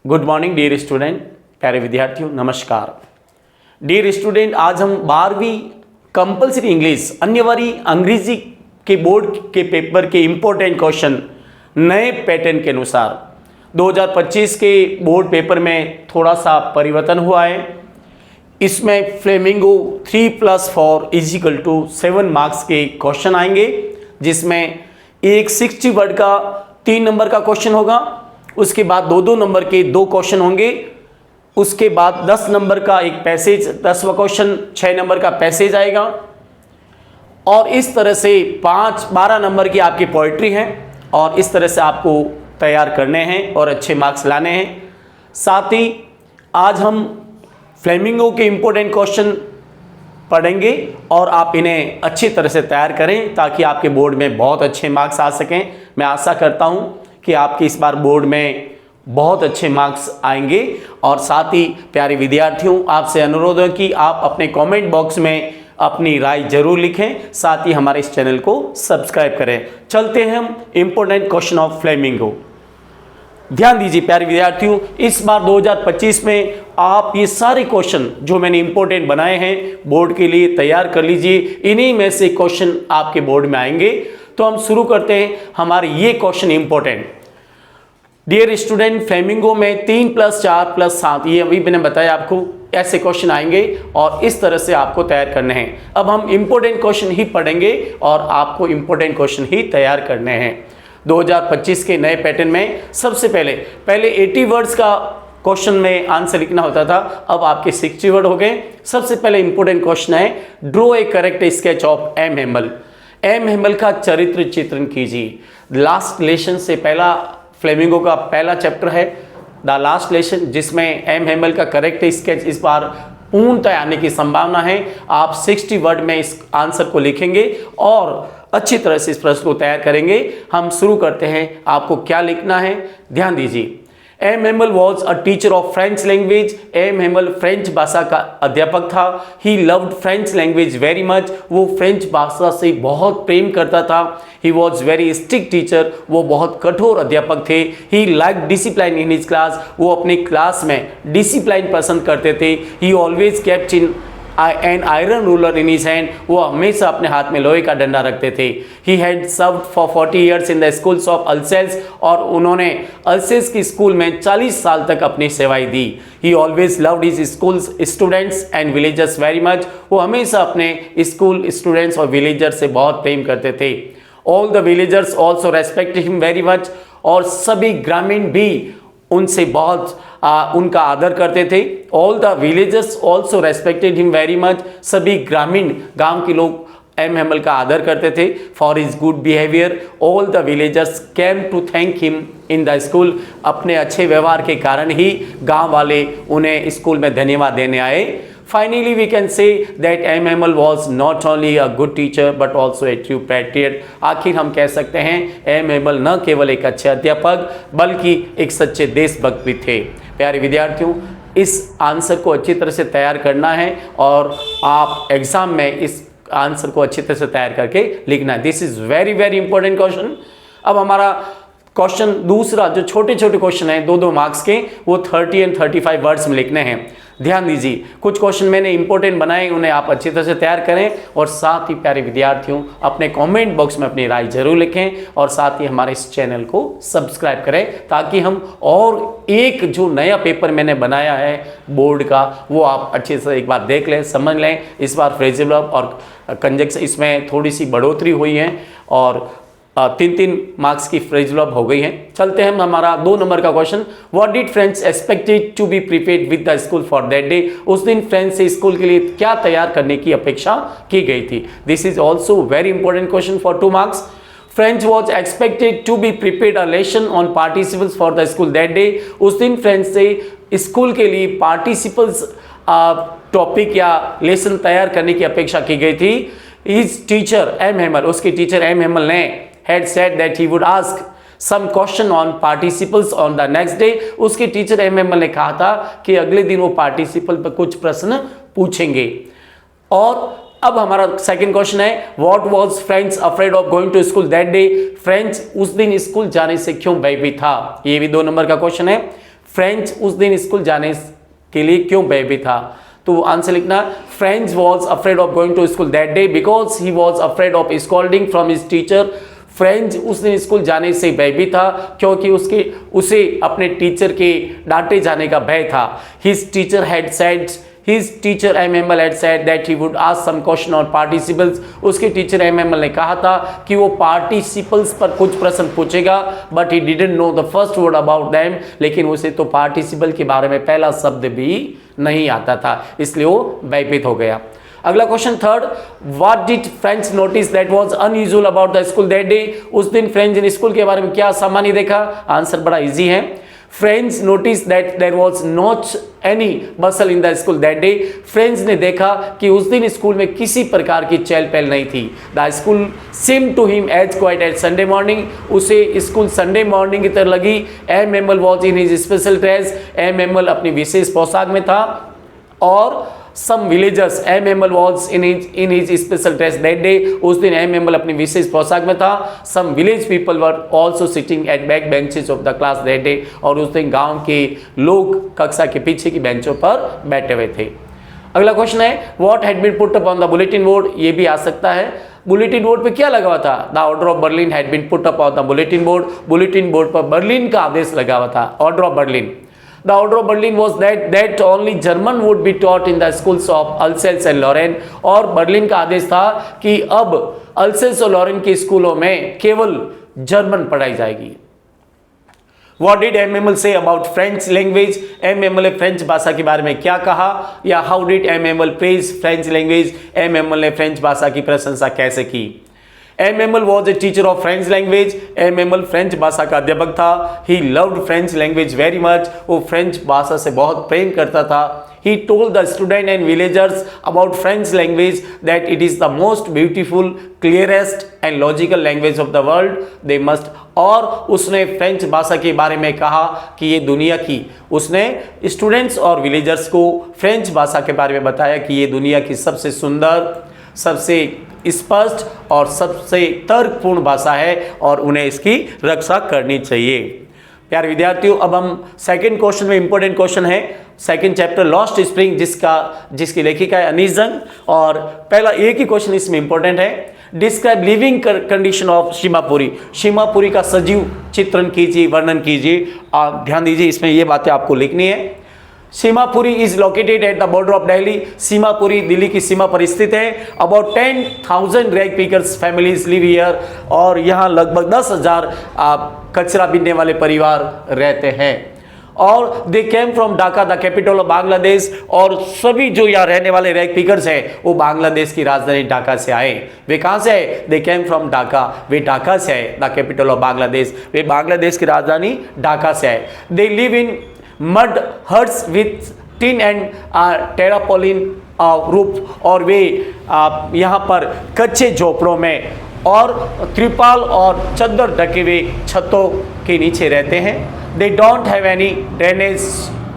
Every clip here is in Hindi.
गुड मॉर्निंग डियर स्टूडेंट, प्यारे विद्यार्थियों, नमस्कार। डियर स्टूडेंट, आज हम 12वीं कंपलसरी इंग्लिश अनिवार्य अंग्रेजी के बोर्ड के पेपर के इम्पोर्टेंट क्वेश्चन नए पैटर्न के अनुसार 2025 के बोर्ड पेपर में थोड़ा सा परिवर्तन हुआ है। इसमें फ्लेमिंगो 3+4 = 7 मार्क्स के क्वेश्चन आएंगे, जिसमें एक 60 वर्ड का 3 नंबर का क्वेश्चन होगा, उसके बाद 2-2 नंबर के 2 क्वेश्चन होंगे, उसके बाद 10 नंबर का एक पैसेज, 10वां क्वेश्चन 6 नंबर का पैसेज आएगा, और इस तरह से 12 नंबर की आपकी पोइट्री है, और इस तरह से आपको तैयार करने हैं और अच्छे मार्क्स लाने हैं। साथ ही आज हम फ्लेमिंगो के इम्पोर्टेंट क्वेश्चन पढ़ेंगे और आप इन्हें अच्छी तरह से तैयार करें ताकि आपके बोर्ड में बहुत अच्छे मार्क्स आ सकें। मैं आशा करता हूं कि आपके इस बार बोर्ड में बहुत अच्छे मार्क्स आएंगे। और साथ ही प्यारे विद्यार्थियों, आपसे अनुरोध है कि आप अपने कमेंट बॉक्स में अपनी राय जरूर लिखें, साथ ही हमारे इस चैनल को सब्सक्राइब करें। चलते हैं हम इम्पोर्टेंट क्वेश्चन ऑफ फ्लेमिंगो। ध्यान दीजिए प्यारे विद्यार्थियों, इस बार 2025 में आप ये सारे क्वेश्चन जो मैंने इंपॉर्टेंट बनाए हैं बोर्ड के लिए तैयार कर लीजिए। इन्हीं में से क्वेश्चन आपके बोर्ड में आएंगे। तो हम शुरू करते हैं हमारे ये question important. Dear student, Flamingo में 3+4+7 ये अभी मैंने बताया आपको, ऐसे क्वेश्चन आएंगे और इस तरह से आपको तैयार करने हैं। अब हम इंपॉर्टेंट क्वेश्चन ही पढ़ेंगे और आपको इंपॉर्टेंट क्वेश्चन ही तैयार करने हैं। 2025 के नए पैटर्न में सबसे पहले 80 वर्ड्स का क्वेश्चन में आंसर लिखना होता था, अब आपके 60 वर्ड हो गए। सबसे पहले इंपॉर्टेंट क्वेश्चन है, draw a correct sketch of M Hamel. M Hamel का चरित्र चित्रण कीजिए। लास्ट लेसन से पहला फ्लेमिंगो का पहला चैप्टर है द लास्ट लेसन, जिसमें एम हेमल का करेक्ट स्केच इस बार पूर्णतः आने की संभावना है। आप 60 वर्ड में इस आंसर को लिखेंगे और अच्छी तरह से इस प्रश्न को तैयार करेंगे। हम शुरू करते हैं। आपको क्या लिखना है, ध्यान दीजिए। M Hamel was a teacher of French language. M Hamel French भाषा का अध्यापक था। He loved French language very much. वो फ्रेंच भाषा से बहुत प्रेम करता था। He was very strict teacher. वो बहुत कठोर अध्यापक थे। He like discipline in his class. वो अपनी क्लास में डिसिप्लिन पसंद करते थे। He always kept in an iron ruler in his hand. वो हमेशा अपने हाथ में लोहे का डंडा रखते थे। He had served for 40 years in the schools of अल्सेस। और उन्होंने अल्सेस की स्कूल में 40 साल तक अपनी सेवाएं दी। He always loved his schools students and villagers very much. वो हमेशा अपने स्कूल स्टूडेंट्स और विलेजर से बहुत प्रेम करते थे। All the villagers also respected him very much. और सभी ग्रामीण भी उनसे बहुत उनका आदर करते थे। All the villagers also respected him very much. सभी ग्रामीण गांव के लोग एम हेमल का आदर करते थे for his good behaviour. All the villagers came to thank him in the school. अपने अच्छे व्यवहार के कारण ही गांव वाले उन्हें स्कूल में धन्यवाद देने आए। Finally, we can say that M. Hamel was not only a good teacher but also a true patriot. आखिर हम कह सकते हैं एम हेमल न केवल एक अच्छे अध्यापक बल्कि एक सच्चे देशभक्त भी थे। प्यारे विद्यार्थियों, इस आंसर को अच्छी तरह से तैयार करना है और आप एग्जाम में इस आंसर को अच्छी तरह से तैयार करके लिखना है। This is very very important question. अब हमारा क्वेश्चन दूसरा, जो छोटे छोटे क्वेश्चन हैं 2-2 मार्क्स के, वो 30 और 35 वर्ड्स में लिखने हैं। ध्यान दीजिए, कुछ क्वेश्चन मैंने इंपॉर्टेंट बनाए, उन्हें आप अच्छी तरह से तैयार करें और साथ ही प्यारे विद्यार्थियों अपने कमेंट बॉक्स में अपनी राय जरूर लिखें और साथ ही हमारे इस चैनल को सब्सक्राइब करें ताकि हम और एक जो नया पेपर मैंने बनाया है बोर्ड का वो आप अच्छे से एक बार देख लें, समझ लें। इस बार फ्रेजल वर्ब और कंजक्शन इसमें थोड़ी सी बढ़ोतरी हुई है और 3-3 मार्क्स की फ्रेजल वर्ब हो गई है। चलते हैं हमारा 2 नंबर का question. What did Franz expected to be prepared with the school for that day. उस दिन फ्रेंड्स से स्कूल के लिए क्या तैयार करने की अपेक्षा की गई थी। This is also very important question for 2 marks. Franz was expected to be prepared a lesson on participles for the school that day. उस दिन फ्रेंड्स से स्कूल के लिए पार्टिसिपल्स टॉपिक या लेसन तैयार करने की अपेक्षा की गई थी। हिज टीचर एम हेमल, उसके टीचर एम हेमल ने had said that he would ask some question on participles on the next day। उसके टीचर एम हेमल ने कहा था कि अगले दिन वो पार्टिसिपल पर कुछ प्रश्न पूछेंगे। और अब हमारा सेकंड क्वेश्चन है, what was Franz afraid of going to school that day. Franz उस दिन स्कूल जाने से क्यों भयभीत था। ये भी 2 नंबर का क्वेश्चन है। फ्रेंच उस दिन स्कूल जाने के लिए क्यों भयभीत था? तो आंसर लिखना, Franz was afraid of going to school that day because he was afraid of scolding from his teacher. Franz उस दिन स्कूल जाने से भयभीत था क्योंकि उसे अपने टीचर के डांटे जाने का भय था। His teacher had said, His teacher MML had said that he would ask some question on participles। उसके टीचर MML ने कहा था कि वो participles पर कुछ प्रश्न पूछेगा, but he didn't know the first word about them। लेकिन उसे तो participle के बारे में पहला शब्द भी नहीं आता था, इसलिए वो भयभीत हो गया। अगला question third, what did French notice that was unusual about the school that day? उस दिन फ्रेंच ने स्कूल के बारे में क्या सामान्य देखा? आंसर बड़ा इजी है। Franz notice that there was not any bustle in the school that day. Franz ने देखा कि उस दिन स्कूल में किसी प्रकार की चहल पहल नहीं थी। The school seem to him as quite as Sunday morning. उसे स्कूल संडे मॉर्निंग की तरह लगी। M Hamel was in his special dress. M Hamel अपनी विशेष पोशाक में था। और some villagers, MML was in his special dress that day। उस दिन MML अपनी विशेष पोशाक में था। Some village people were also sitting at back benches of the class that day। और उस दिन गांव के लोग कक्षा के पीछे की बेंचों पर बैठे हुए थे। अगला क्वेश्चन है, what had been put up on the bulletin board? ये भी आ सकता है। बुलेटिन बोर्ड पे क्या लगा हुआ था? The order of Berlin had been put up on the bulletin board. Bulletin board पर बर्लिन का आदेश लगा हुआ था, order of Berlin. The order of Berlin was that only German would be taught in the schools of Alsace and Lorraine। और बर्लिन का आदेश था कि अब अल्सेस और लॉरेन के स्कूलों में केवल जर्मन पढ़ाई जाएगी। What did MML say about French language? MML ने फ्रेंच भाषा के बारे में क्या कहा, या how did MML praise French language? MML ने फ्रेंच भाषा की प्रशंसा कैसे की? MML was a teacher of French language। MML French भाषा का अध्यापक था। He loved French language very much। वो फ्रेंच भाषा से बहुत प्रेम करता था। He told the student and villagers about French language that it is the most beautiful, clearest and logical language of the world। They must। और उसने फ्रेंच भाषा के बारे में कहा कि ये दुनिया की, उसने स्टूडेंट्स और विलेजर्स को फ्रेंच भाषा के बारे में बताया कि ये दुनिया की सबसे सुंदर, सबसे स्पष्ट और सबसे तर्कपूर्ण भाषा है और उन्हें इसकी रक्षा करनी चाहिए। प्यारे विद्यार्थियों, अब हम सेकंड क्वेश्चन में, इंपॉर्टेंट क्वेश्चन है सेकंड चैप्टर लॉस्ट स्प्रिंग, जिसकी लेखिका है अनीस जंग। और पहला एक ही क्वेश्चन इसमें इंपॉर्टेंट है, describe living condition of Seemapuri. Seemapuri का सजीव चित्रण कीजिए, वर्णन कीजिए। आप ध्यान दीजिए, इसमें ये बातें आपको लिखनी है। Seemapuri is located at the border of Delhi. Seemapuri Delhi की सीमा पर स्थित है। About 10,000 rag pickers families live here. और यहाँ लगभग 10,000 कचरा बीनने वाले परिवार रहते हैं। और they came from Dhaka the capital of Bangladesh. और सभी जो यहाँ रहने वाले रैग पिकर्स हैं वो बांग्लादेश की राजधानी ढाका से आए। वे कहाँ से आए? They came from Dhaka. वे ढाका से आए। द कैपिटल ऑफ बांग्लादेश, वे बांग्लादेश की राजधानी ढाका से आए। They live in mud huts with tin and tarpaulin roof. और वे यहाँ पर कच्चे झोपड़ों में और त्रिपाल और चद्दर ढके हुए छतों के नीचे रहते हैं। They don't have any drainage,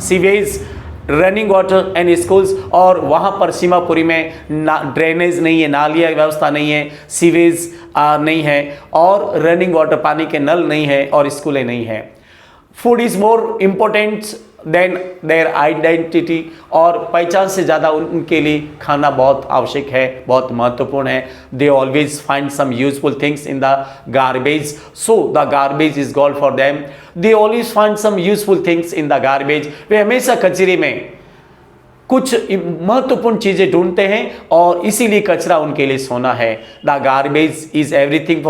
sewage, running water and schools. और वहाँ पर सीमापुरी में ड्रेनेज नहीं है, नालिया व्यवस्था नहीं है, सीवेज नहीं है, और रनिंग वाटर, पानी के नल नहीं है, और स्कूलें नहीं है। Food is more important then their identity. और पहचान से ज़्यादा उनके लिए खाना बहुत आवश्यक है, बहुत महत्वपूर्ण है। They always find some useful things in the garbage, so the garbage is gold for them. They always find some useful things in the garbage. वे हमेशा कचरे में कुछ महत्वपूर्ण चीजें ढूंढते हैं और इसीलिए कचरा उनके लिए सोना है। The garbage is everything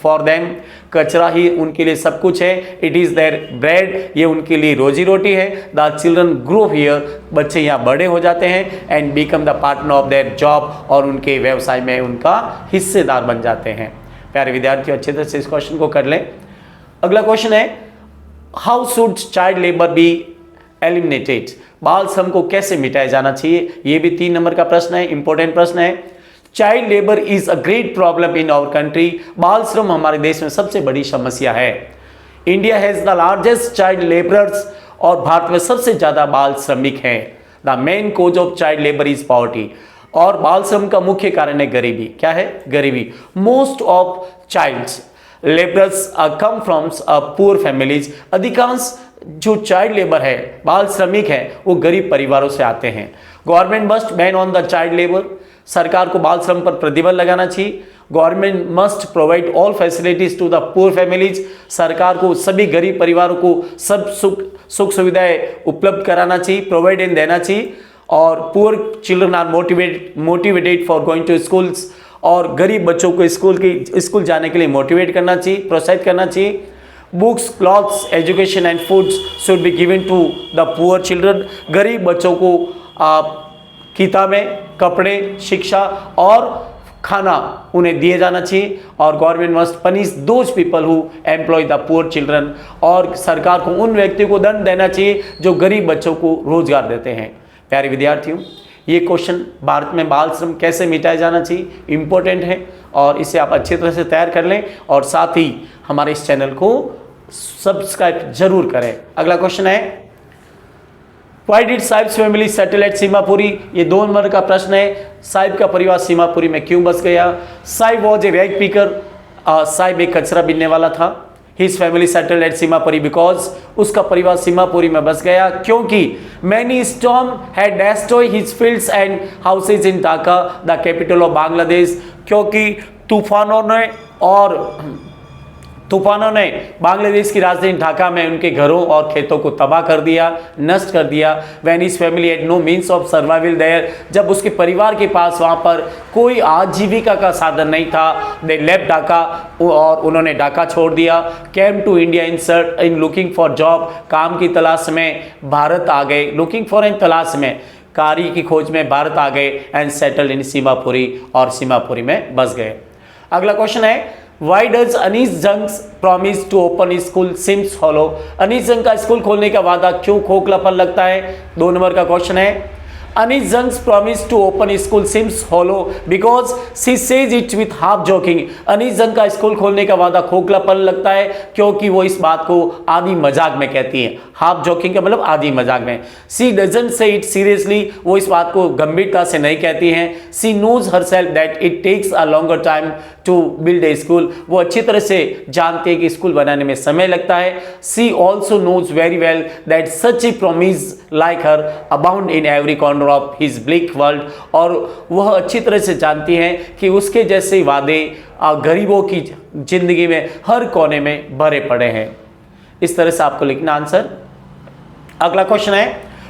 for them. कचरा ही उनके लिए सब कुछ है। इट इज देयर ब्रेड, ये उनके लिए रोजी रोटी है। द चिल्ड्रन ग्रो हियर, बच्चे यहाँ बड़े हो जाते हैं। And become the partner of their job, और उनके व्यवसाय में उनका हिस्सेदार बन जाते हैं। प्यारे विद्यार्थियों, अच्छे तरह से इस क्वेश्चन को कर लें। अगला क्वेश्चन है, how should child labour be eliminated? बाल श्रम को कैसे मिटाया जाना चाहिए? ये भी 3 नंबर का प्रश्न है, इंपॉर्टेंट प्रश्न है। Child labour is a great problem in our country. बाल श्रम हमारे देश में सबसे बड़ी समस्या है। India has the largest child labourers, और भारत में सबसे ज्यादा बाल श्रमिक हैं। The main cause of child labour is poverty. और बाल श्रम का मुख्य कारण है गरीबी। क्या है? गरीबी। Most of childs labourers come from poor families, अधिकांश जो चाइल्ड लेबर है, बाल श्रमिक है, वो गरीब परिवारों से आते हैं। Government must ban on the child labour, सरकार को बाल श्रम पर प्रतिबंध लगाना चाहिए। Government must provide all facilities to the poor families, सरकार को सभी गरीब परिवारों को सब सुख सुविधाएं उपलब्ध कराना चाहिए, प्रोवाइड एंड देना चाहिए। और poor children are motivated for going to schools, और गरीब बच्चों को स्कूल जाने के लिए मोटिवेट करना चाहिए, प्रोत्साहित करना चाहिए। Books, clothes, education and foods should be given to the poor children, गरीब बच्चों को किताबें, कपड़े, शिक्षा और खाना उन्हें दिए जाना चाहिए। और government must punish those people who employ the poor children, और सरकार को उन व्यक्तियों को दंड देना चाहिए जो गरीब बच्चों को रोजगार देते हैं। प्यारे विद्यार्थियों, ये क्वेश्चन भारत में बाल श्रम कैसे मिटाया जाना चाहिए इम्पोर्टेंट है, और इसे आप अच्छी तरह से तैयार कर लें, और साथ ही हमारे इस चैनल को सब्सक्राइब जरूर करें। अगला क्वेश्चन है, Why did sahibs family settle at Seemapuri? ये 2 नंबर का प्रश्न है। साहिब का परिवार सीमापुरी में क्यों बस गया? Sahib was a rag picker, Sahib एक कचरा बीनने वाला था। His family settle at Seemapuri because, उसका परिवार सीमापुरी में बस गया क्योंकि many storm had destroy his fields and houses in Dhaka the capital of Bangladesh, क्योंकि तूफानों ने बांग्लादेश की राजधानी ढाका में उनके घरों और खेतों को तबाह कर दिया, नष्ट कर दिया। When his family had no means of survival there, जब उसके परिवार के पास वहाँ पर कोई आजीविका का साधन नहीं था, they left ढाका, और उन्होंने ढाका छोड़ दिया। Came to India in looking for job, काम की तलाश में भारत आ गए, looking for इन तलाश में, कार्य की खोज में भारत आ गए, and settled in सीमापुरी, और सीमापुरी में बस गए। अगला क्वेश्चन है, Why does अनीस जंग promise to open his school seems hollow? Anees जंग का स्कूल खोलने का वादा क्यों खोखलापन लगता है? 2 नंबर का क्वेश्चन है। Anees Jung's promise to open his school seems hollow because she says it with half joking. Anees जंग का स्कूल खोलने का वादा खोखलापन लगता है क्योंकि वो इस बात को आधी मजाक में कहती है। हाफ जोकिंग का मतलब आधी मजाक में। She doesn't say it seriously, वो इस बात को गंभीरता से नहीं कहती हैं। She knows herself that it takes a longer time to build a school, वो अच्छी तरह से जानती है कि स्कूल बनाने में समय लगता है। She also knows very well that such a promise like her abound in every corner of his bleak world, और वह अच्छी तरह से जानती हैं कि उसके जैसे वादे गरीबों की जिंदगी में हर कोने में भरे पड़े हैं। इस तरह से आपको लिखना आंसर। अगला क्वेश्चन है,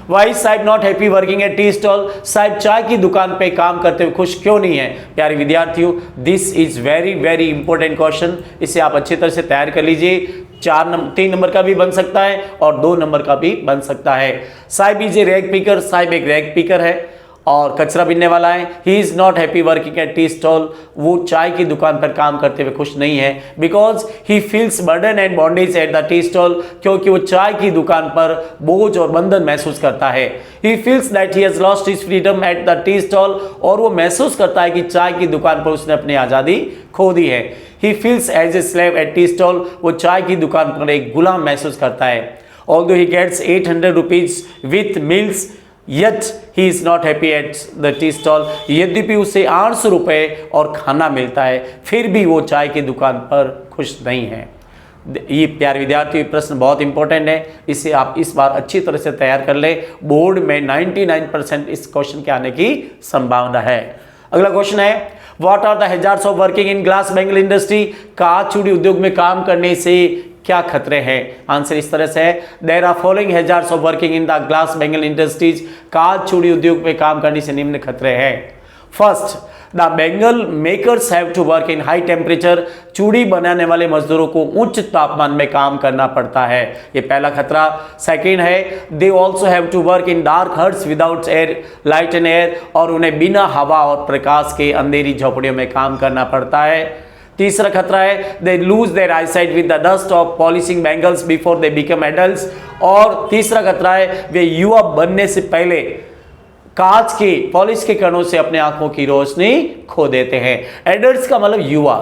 why Saheb not happy working at tea stall? Saheb चाय की दुकान पे काम करते हुए खुश क्यों नहीं है? प्यारे विद्यार्थियों, this is very very important question, इसे आप अच्छी तरह से तैयार कर लीजिए। 3 नंबर का भी बन सकता है और 2 नंबर का भी बन सकता है। Sahib is a rag picker, Sahib एक रैग पिकर है और कचरा बीनने वाला है। He is not happy working at tea stall, वो चाय की दुकान पर काम करते हुए खुश नहीं है। Because he feels burden and bondage at the tea stall, क्योंकि वो चाय की दुकान पर बोझ और बंधन महसूस करता है। He feels that he has lost his freedom at the tea stall, और वो महसूस करता है कि चाय की दुकान पर उसने अपनी आज़ादी खो दी है। He feels as a slave at tea stall, वो चाय की दुकान पर एक गुलाम महसूस करता है। Although he gets 800 rupees with meals, yet he is not happy at the tea stall, यद्यपि उसे 800 रुपये और खाना मिलता है, फिर भी वो चाय की दुकान पर खुश नहीं है। ये प्यारे विद्यार्थी प्रश्न बहुत इंपॉर्टेंट है, इसे आप इस बार अच्छी तरह से तैयार कर ले। बोर्ड में 99% इस क्वेश्चन के आने की संभावना है। अगला क्वेश्चन है, what are the hazards of working in glass bangle industry? कांच चूड़ी उद्योग में काम करने से क्या खतरे हैं? आंसर इस तरह से है, there are following hazards of working in the glass bangle industries. कांच चूड़ी उद्योग में काम करने से निम्न खतरे हैं। First, the bangle makers have to work in high temperature, चूड़ी बनाने वाले मजदूरों को उच्च तापमान में काम करना पड़ता है, ये पहला खतरा। सेकेंड है, they also have to work in dark huts without air light and air, और उन्हें बिना हवा और प्रकाश के अंधेरी झोपड़ियों में काम करना पड़ता है। तीसरा खतरा है, they lose their eyesight with the dust of polishing bangles before they become adults, और तीसरा खतरा है, वे युवा बनने से पहले कांच के पॉलिश के कणों से अपने आंखों की रोशनी खो देते हैं। एडल्ट्स का मतलब युवा।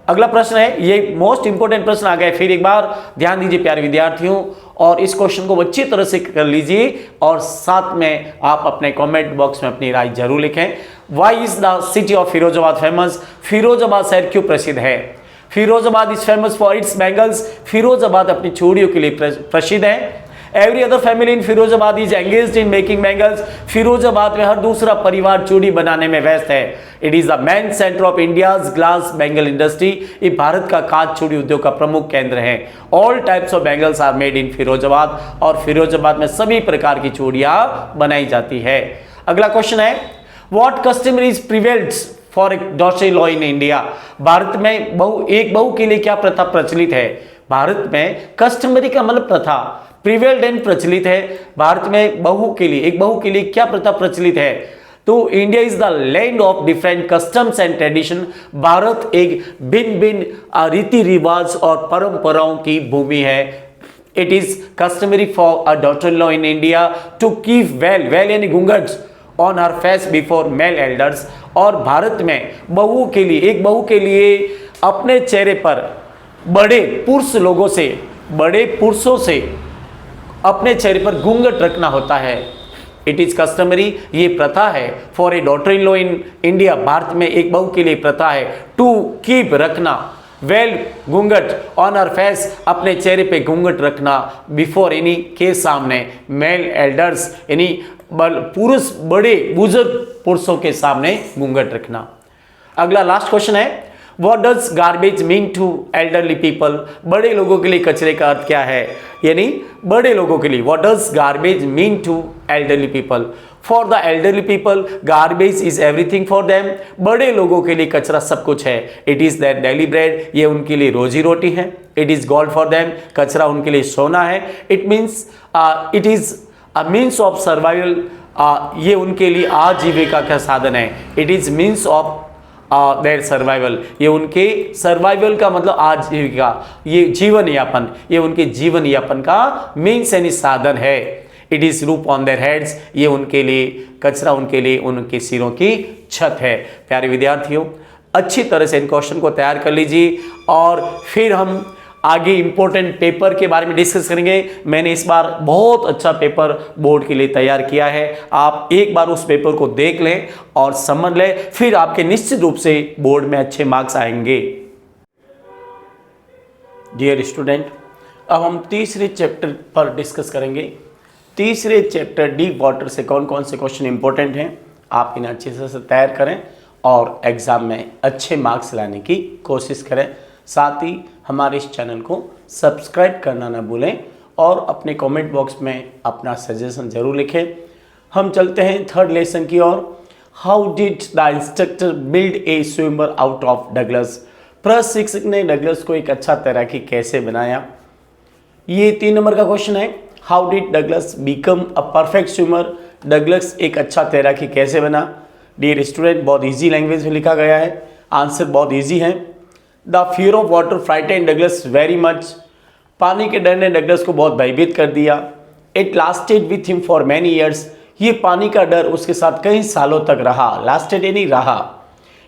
अगला प्रश्न है, ये मोस्ट इंपोर्टेंट प्रश्न आ गया, फिर एक बार ध्यान दीजिए प्यारे विद्यार्थियों, और इस क्वेश्चन को अच्छी तरह से कर लीजिए, और साथ में आप अपने कमेंट बॉक्स में अपनी राय जरूर लिखें। Why is the city of Firozabad famous? Firozabad शहर क्यों प्रसिद्ध है? Firozabad is famous for its bangles, Firozabad अपनी चूड़ियों के लिए प्रसिद्ध है। Every other family in Firozabad is engaged in making bangles, Firozabad में हर दूसरा परिवार चूड़ी बनाने में व्यस्त है। It is the main centre of India's glass bangle industry, ये भारत का कांच चूड़ी उद्योग का प्रमुख केंद्र है। All types of bangles are made in Firozabad, और फिरोजाबाद में सभी प्रकार की चूड़ियां बनाई जाती है। अगला क्वेश्चन है, what customaries prevails for dowry law in India, Bharat में एक बहू के लिए क्या प्रथा प्रचलित है। भारत में कस्टमरी का मतलब प्रथा, प्रिवेल्ड एंड प्रचलित है। भारत में एक बहू के लिए क्या प्रथा प्रचलित है, तो India is the land of different customs and tradition, Bharat एक भिन्न भिन्न रीति रिवाज और परंपराओं की भूमि है। It is customary for a daughter in law in India to keep veil यानी ghoonghat on her face before male elders, और भारत में एक बहू के लिए अपने चेहरे पर बड़े पुरुषों से अपने चेहरे पर घूंघट रखना होता है। इट इज कस्टमरी, ये प्रथा है, for a daughter in law in India, Bharat में एक बहू के लिए प्रथा है, टू कीप रखना वेल घूंघट ऑन हर फेस, अपने चेहरे पे घूंघट रखना, बिफोर यानी के सामने, मेल एल्डर्स यानी बड़े बुजुर्ग पुरुषों के सामने घूंघट रखना। अगला लास्ट क्वेश्चन है, What does garbage mean to elderly people? बड़े लोगों के लिए कचरे का अर्थ क्या है, यानी बड़े लोगों के लिए what does garbage mean to elderly people? For the elderly people, garbage is everything for them. बड़े लोगों के लिए कचरा सब कुछ है। It is their daily bread, ये उनके लिए रोजी रोटी है। It is gold for them, कचरा उनके लिए सोना है। It is a means of survival, ये उनके लिए आजीविका का साधन है। It is means of their survival, ये उनके सर्वाइवल का मतलब आजीविका, ये जीवन यापन, ये उनके जीवन यापन का मीन्स यानी साधन है। It is roof on their heads, ये उनके लिए कचरा उनके लिए उनके सिरों की छत है। प्यारे विद्यार्थियों, अच्छी तरह से इन क्वेश्चन को तैयार कर लीजिए और फिर हम आगे इंपॉर्टेंट पेपर के बारे में डिस्कस करेंगे। मैंने इस बार बहुत अच्छा पेपर बोर्ड के लिए तैयार किया है, आप एक बार उस पेपर को देख लें और समझ लें, फिर आपके निश्चित रूप से बोर्ड में अच्छे मार्क्स आएंगे। डियर स्टूडेंट, अब हम तीसरे चैप्टर पर डिस्कस करेंगे। तीसरे चैप्टर डीप वाटर से कौन कौन से क्वेश्चन इंपॉर्टेंट हैं, आप इन्हें अच्छे से तैयार करें और एग्जाम में अच्छे मार्क्स लाने की कोशिश करें। साथ ही हमारे इस चैनल को सब्सक्राइब करना ना भूलें और अपने कमेंट बॉक्स में अपना सजेशन जरूर लिखें। हम चलते हैं थर्ड लेसन की ओर। How did the instructor build a swimmer out of Douglas, प्रशिक्षक ने डगलस को एक अच्छा तैराकी कैसे बनाया। ये 3 नंबर का क्वेश्चन है। How did Douglas become a perfect swimmer, Douglas एक अच्छा तैराकी कैसे बना। डियर स्टूडेंट, बहुत ईजी लैंग्वेज में लिखा गया है, आंसर बहुत ईजी है। The fear of water frighten Douglas very much, पानी के डर ने डगलस को बहुत भयभीत कर दिया। It lasted with him for many years, ये पानी का डर उसके साथ कई सालों तक रहा, लास्टेड यानी रहा।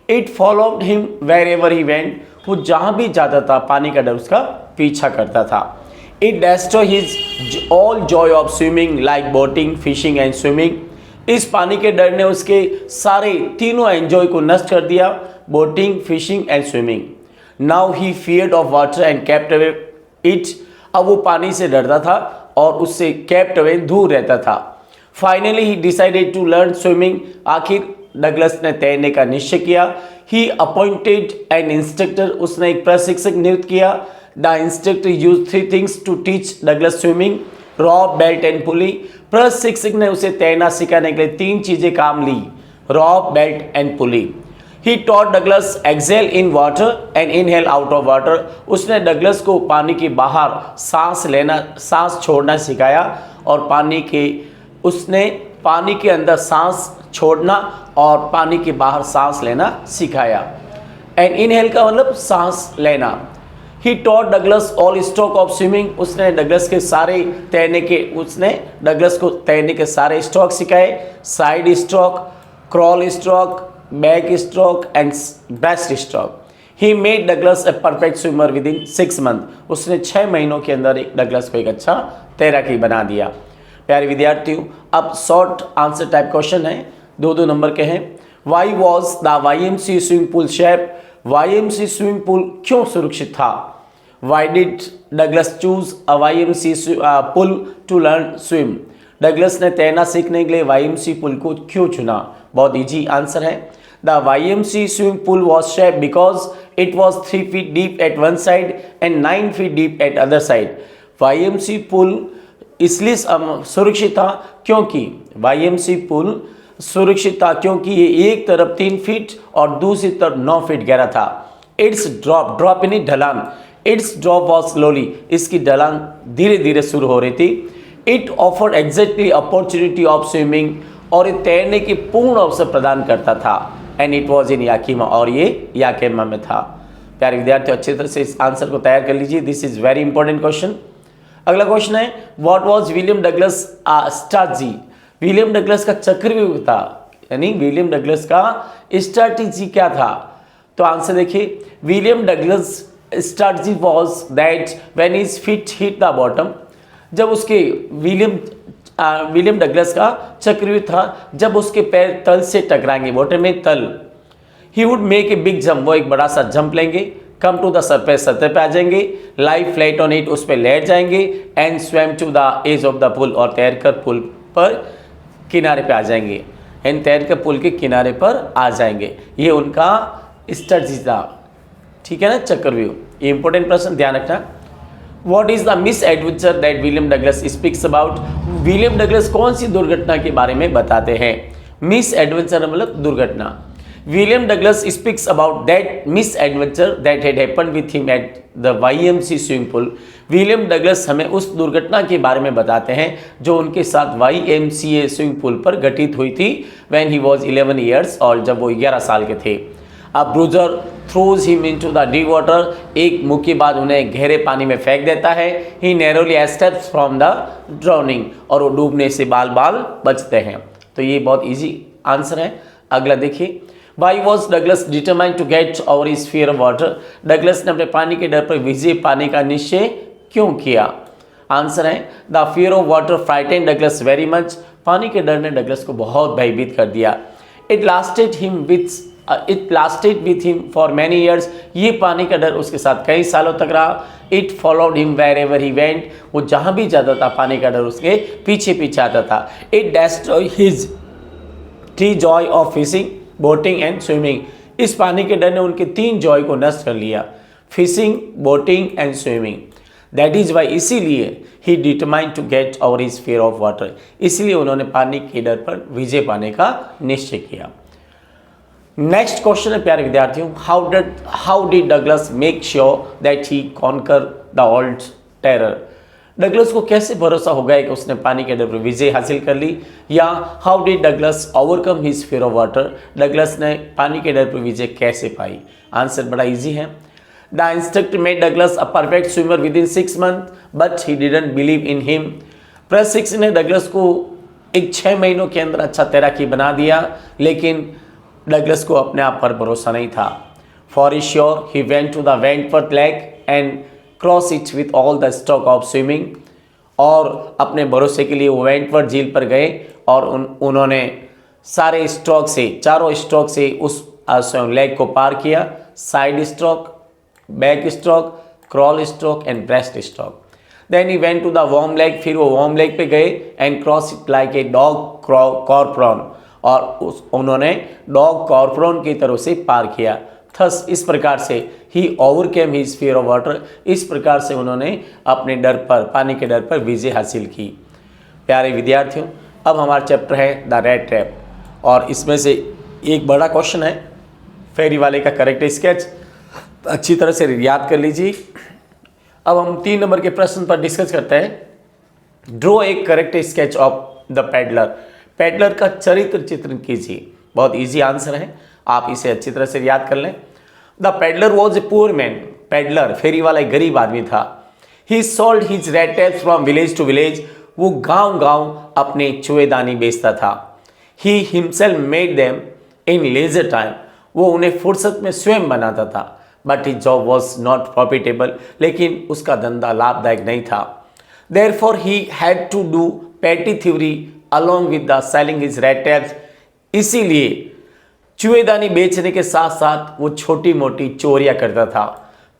It followed him wherever he went, वो जहाँ भी जाता था पानी का डर उसका पीछा करता था। It destroy his all Joy of swimming like boating fishing and swimming, इस पानी के डर ने उसके सारे तीनों एंजॉय को नष्ट कर दिया, boating fishing and swimming. Now he feared of water and kept away it, अब वो पानी से डरता था और उससे केप्ट अवे दूर रहता था। Finally he decided to learn swimming, आखिर डगलस ने तैरने का निश्चय किया। ही अपॉइंटेड एन इंस्ट्रक्टर, उसने एक प्रशिक्षक नियुक्त किया। The instructor use 3 things to teach Douglas swimming, rope belt and pulley, प्रशिक्षक ने उसे तैरना सिखाने के लिए 3 चीजें काम ली, rope belt and pulley. He taught Douglas exhale in water and inhale out of water, उसने डगलस को पानी के बाहर सांस छोड़ना सिखाया और उसने पानी के अंदर सांस छोड़ना और पानी के बाहर सांस लेना सिखाया। एंड इनहेल का मतलब सांस लेना। He taught Douglas all stroke of swimming, उसने डगलस को तैरने के सारे स्ट्रोक सिखाए, side stroke, crawl stroke, back stroke and breast stroke. He made Douglas a perfect swimmer with in 6 month, उसने 6 महीनों के अंदर डगलस को एक अच्छा तैराकी बना दिया। प्यारे विद्यार्थियों, अब शॉर्ट आंसर टाइप क्वेश्चन है, 2-2 नंबर के हैं। Y was the YMCA swimming pool shape, YMCA swimming pool क्यों सुरक्षित था? Why did Douglas choose a YMCA pool to learn swim? Douglas ने तैरना सीखने के लिए YMCA पूल को क्यों चुना? बहुत इजी आंसर है। The YMCA swimming pool was shaped because it was 3 feet deep at one side and 9 feet deep at other side. YMCA pool इसलिए सुरक्षित था क्योंकि YMCA पूल सुरक्षित था क्योंकि ये एक तरफ 3 फीट और दूसरी तरफ 9 फीट गहरा था। इट्स ड्रॉप यानी ढलान, इट्स ड्रॉप वॉज स्लोली, इसकी ढलान धीरे धीरे शुरू हो रही थी। It offered exactly opportunity of swimming, और ये तैरने की पूर्ण अवसर प्रदान करता था। एंड इट वॉज इन याकीमा, और ये याकीमा में था। प्यारे विद्यार्थियों, अच्छी तरह से इस आंसर को तैयार कर लीजिए। This is very important question. अगला क्वेश्चन है, what was William Douglas strategy? William Douglas का चक्रव्यूह था, यानी विलियम डगलस का स्ट्रैटेजी क्या था? तो आंसर देखिए, William Douglas strategy was that when his feet hit the bottom, जब उसके विलियम डगलस का चक्रव्यूह था जब उसके पैर तल से टकराएंगे, बॉटम में तल, he would make a big jump, वो एक बड़ा सा जंप लेंगे, कम टू द सरफेस, सतह पे आ जाएंगे, लाई फ्लैट ऑन इट, उस पर लेट जाएंगे, and swim to the edge of the pool, और तैरकर पुल पर किनारे पे आ जाएंगे, एंड तैरकर पुल के किनारे पर आ जाएंगे। ये उनका स्ट्रैटेजी था, ठीक है ना, चक्रव्यूह। ये इंपॉर्टेंट प्रश्न ध्यान रखना। What is the miss adventure that William Douglas speaks about? William Douglas कौन सी दुर्घटना के बारे में बताते हैं? मिस एडवेंचर मतलब दुर्घटना। William Douglas speaks about that miss adventure that had happened with him at the YMCA swimming pool. William Douglas हमें उस दुर्घटना के बारे में बताते हैं जो उनके साथ YMCA स्विमिंग पूल पर घटित हुई थी व्हेन ही वाज 11 इयर्स, और जब वो 11 साल के थे। अब bruiser throws him into the deep water, एक मुक्केबाज उन्हें गहरे पानी में फेंक देता है। He narrowly escapes from the drowning, और वो डूबने से बाल बाल बचते हैं। तो ये बहुत इजी आंसर है। अगला देखिए, Why was Douglas determined to get over his fear of water? Douglas ने अपने पानी के डर पर विजय पाने का निश्चय क्यों किया? आंसर है, the fear of water frightened Douglas very much, पानी के डर ने डगलस को बहुत भयभीत कर दिया। It lasted with him for many years, ये पानी का डर उसके साथ कई सालों तक रहा। It followed him wherever he went, वो जहाँ भी जाता था पानी का डर उसके पीछे पीछे आता था। It destroy his three Joy of fishing, boating and swimming, इस पानी के डर ने उनके 3 जॉय को नष्ट कर लिया, fishing, boating and swimming. That is why, इसीलिए he determined to get over his fear of water, इसलिए उन्होंने पानी के डर पर विजय पाने का निश्चय किया। नेक्स्ट क्वेश्चन है प्यारे विद्यार्थियों, how did Douglas make sure that he conquer the old terror? Douglas को कैसे भरोसा हो गया कि उसने पानी के डर पर विजय हासिल कर ली? या how did Douglas overcome his fear of water, Douglas ने पानी के डर पर विजय कैसे पाई? आंसर बड़ा इजी है। The instructor made Douglas a perfect swimmer with in 6 months but he didn't believe in him. प्रशिक्षक ने डगलस को एक 6 महीनों के अंदर अच्छा तैराकी बना दिया, लेकिन डगलस को अपने आप पर भरोसा नहीं था। For sure he went to the Wentworth lake and cross it with all the stroke of swimming, और अपने भरोसे के लिए वो वेंटवर्थ झील पर गए और उन्होंने सारे स्ट्रोक से, चारों स्ट्रोक से उस लेक को पार किया। Side stroke, back stroke, crawl stroke and breast stroke. Then he went to the warm lake, फिर वो वार्म लेक पे गए and cross it like a dog corporal, और उन्होंने डॉग कॉर्पोरन की तरफ से पार किया। थस, इस प्रकार से he overcame his fear of water, इस प्रकार से उन्होंने अपने डर पर, पानी के डर पर विजय हासिल की। प्यारे विद्यार्थियों, अब हमारा चैप्टर है द रेड ट्रैप, और इसमें से एक बड़ा क्वेश्चन है फेरी वाले का करेक्ट स्केच, अच्छी तरह से याद कर लीजिए। अब हम 3 नंबर के प्रश्न पर डिस्कस करते हैं। Draw a correct sketch of the peddler, peddler का चरित्र चित्रण कीजिए। बहुत इजी आंसर है, आप इसे अच्छी तरह से याद कर लें। The peddler was a poor man, peddler फेरी वाला एक गरीब आदमी था। He sold his rat traps from village to village, वो गांव गांव अपने चुएदानी बेचता था। He himself made them in leisure time, वो उन्हें फुर्सत में स्वयं बनाता था। But his job was not profitable, लेकिन उसका धंधा लाभदायक नहीं था। Therefore he had to do petty thievery along with the selling his rat tapes, इसीलिए चूहेदानी बेचने के साथ साथ वो छोटी मोटी चोरियां करता था।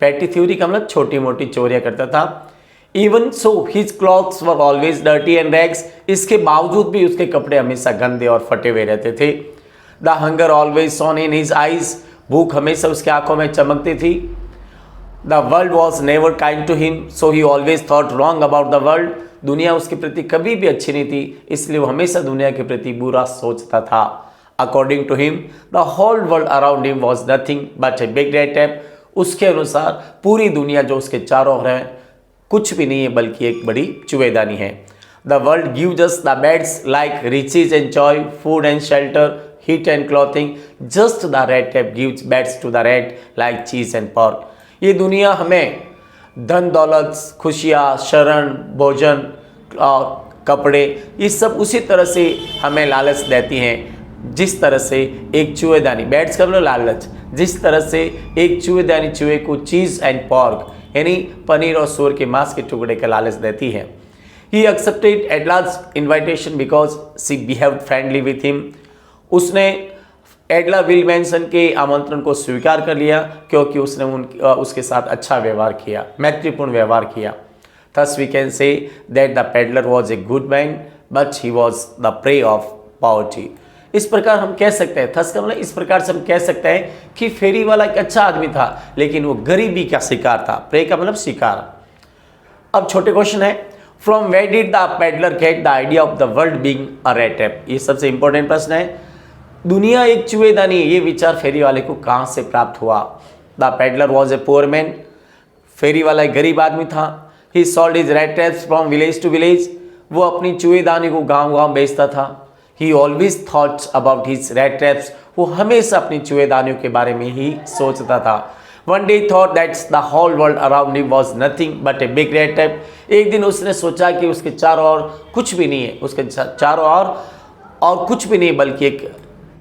पैटी थ्योरी का मतलब छोटी मोटी चोरियां करता था। Even so his clothes were always dirty and rags, इसके बावजूद भी उसके कपड़े हमेशा गंदे और फटे हुए रहते थे। The hunger always shone in his eyes, भूख हमेशा उसकी आंखों में चमकती थी। The world was never kind to him, so he always thought wrong about the world, दुनिया उसके प्रति कभी भी अच्छी नहीं थी, इसलिए वो हमेशा दुनिया के प्रति बुरा सोचता था। According to him the whole world around him was nothing but a big rat trap, उसके अनुसार पूरी दुनिया जो उसके चारों ओर है कुछ भी नहीं है बल्कि एक बड़ी चूहेदानी है। The world gives us the baits like riches and joy, food and shelter, heat and clothing, just the rat trap gives baits to the rat like cheese and pork. ये दुनिया हमें धन दौलत, खुशियाँ, शरण, भोजन, कपड़े, ये सब उसी तरह से हमें लालच देती हैं जिस तरह से एक चूहेदानी, बैट्स कर लो लालच, जिस तरह से एक चूहेदानी चूहे को चीज़ एंड पॉर्क यानी पनीर और सूअर के मांस के टुकड़े का लालच देती है। He accepted at last invitation because she behaved friendly with him, उसने एडला विलमेंसन के आमंत्रण को स्वीकार कर लिया क्योंकि उसने उसके साथ अच्छा व्यवहार किया, मैत्रीपूर्ण व्यवहार किया। Thus we can say that the peddler was a good man but he was the prey of poverty। इस प्रकार हम कह सकते हैं, थस का मतलब इस प्रकार से हम कह सकते हैं कि फेरी वाला एक अच्छा आदमी था लेकिन वो गरीबी का शिकार था। प्रे का मतलब शिकार। अब छोटे क्वेश्चन है, from where did the peddler get the idea of the world being a rat trap, ये सबसे इंपॉर्टेंट प्रश्न है। दुनिया एक चूहेदानी है, ये विचार फेरी वाले को कहाँ से प्राप्त हुआ। The peddler was a poor man, फेरी वाला एक गरीब आदमी था। He sold his rat traps from village to village, वो अपनी चूहेदानी को गांव-गांव बेचता था। He always thoughts about his rat traps, वो हमेशा अपनी चूहेदानियों के बारे में ही सोचता था। One day thought that's the whole world around him was nothing but a big rat trap, एक दिन उसने सोचा कि उसके चारों ओर कुछ भी नहीं है, उसके चारों ओर और कुछ भी नहीं बल्कि एक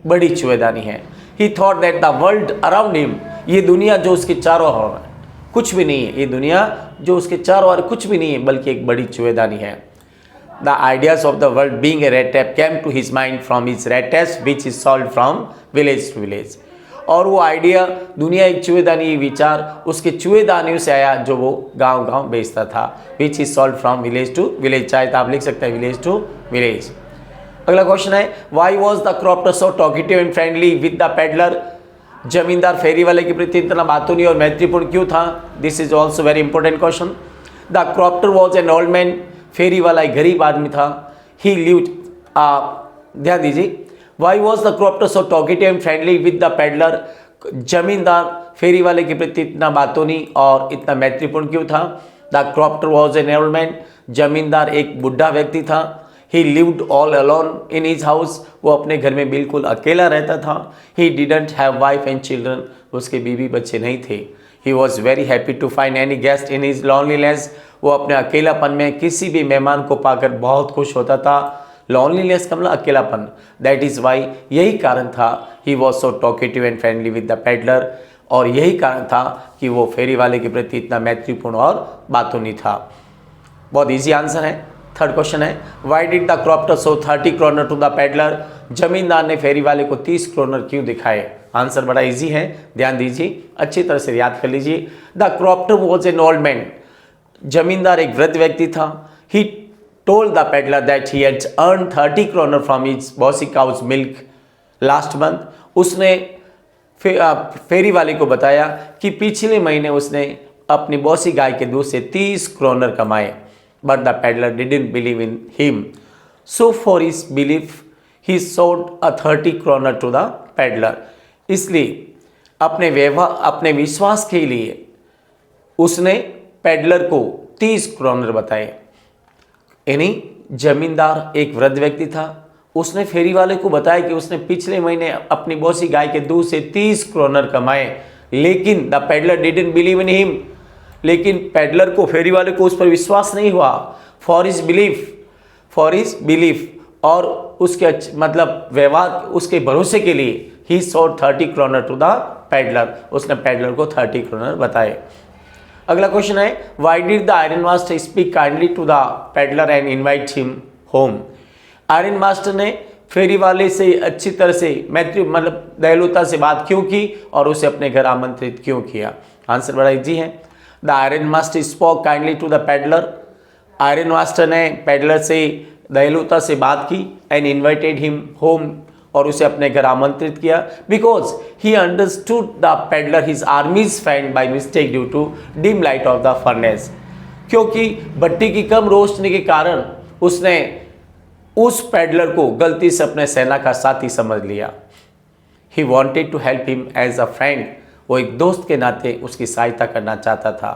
बड़ी चूहेदानी है। ही thought that the world around him, ये दुनिया जो उसके चारों ओर है कुछ भी नहीं है, ये दुनिया जो उसके चारों ओर कुछ भी नहीं है बल्कि एक बड़ी चूहेदानी है। The ideas of the world being a rat trap came to his mind from his rat traps which is sold from village to village, और वो आइडिया दुनिया एक चूहेदानी विचार उसके चूहेदानियों से आया जो वो गांव गांव बेचता था। Which is sold from village to village, चाहे तो आप लिख सकते हैं विलेज टू विलेज। अगला क्वेश्चन है, why was the crofter so talkative and friendly with the peddler, जमींदार फेरी वाले के प्रति इतना बातूनी और मैत्रीपूर्ण क्यों था। This is also very important question. The crofter was an old man, फेरी वाला एक गरीब आदमी था। ही लिव्ड, ध्यान दीजिए, why was the crofter so talkative and friendly with the peddler, जमींदार फेरी वाले के प्रति इतना बातूनी और इतना मैत्रीपूर्ण क्यों था। The crofter was an old man, जमींदार एक बुढ़ा व्यक्ति था। He lived all alone in his house, वो अपने घर में बिल्कुल अकेला रहता था। He didn't have wife and children, उसके बीवी बच्चे नहीं थे। He was very happy to find any guest in his loneliness, वो अपने अकेलापन में किसी भी मेहमान को पाकर बहुत खुश होता था। Loneliness का मतलब अकेलापन। That is why, यही कारण था he was so talkative and friendly with the peddler, और यही कारण था कि वो फेरी वाले के प्रति इतना मैत्रीपूर्ण और बातूनी था। बहुत ईजी आंसर है। थर्ड क्वेश्चन है, why did the crofter show 30 kroner to the peddler, जमींदार ने फेरी वाले को 30 क्रोनर क्यों दिखाए। आंसर बड़ा इजी है, ध्यान दीजिए, अच्छी तरह से याद कर लीजिए। The crofter was an old man, जमींदार एक वृद्ध व्यक्ति था। He told the peddler that he had earn 30 kronor from his bossy cow's milk last month, उसने फेरी वाले को बताया कि पिछले महीने उसने अपनी बॉसी गाय के दूध से 30 क्रोनर कमाए। But the peddler didn't believe in him, so for his belief he sold a 30 kroner to the peddler, इसलिए अपने विश्वास के लिए उसने पेडलर को 30 क्रोनर बताए। यानी जमींदार एक वृद्ध व्यक्ति था, उसने फेरी वाले को बताया कि उसने पिछले महीने अपनी बॉसी गाय के दूध से 30 क्रोनर कमाए, लेकिन the peddler didn't believe in him, लेकिन पेडलर को, फेरी वाले को उस पर विश्वास नहीं हुआ। फॉर हिज बिलीफ और उसके मतलब व्यवहार, उसके भरोसे के लिए he sold 30 kroner to the peddler, उसने पेडलर को 30 क्रोनर बताए। अगला क्वेश्चन है, why did the iron master speak kindly to the peddler and invite him home, iron master ने फेरी वाले से अच्छी तरह से मैत्री मतलब दयालुता से बात क्यों की और उसे अपने घर आमंत्रित क्यों किया? आंसर बड़ा इजी है। The iron master spoke kindly to the peddler. Iron master ने पेडलर से दयालुता से बात की एंड इन्वाइटेड हिम होम और उसे अपने घर आमंत्रित किया because he understood the peddler his army's friend by mistake due to dim light of the furnace. क्योंकि भट्टी की कम रोशनी के कारण उसने उस पेडलर को गलती से अपने सेना का साथी समझ लिया। He wanted to help him as a friend. वो एक दोस्त के नाते उसकी सहायता करना चाहता था।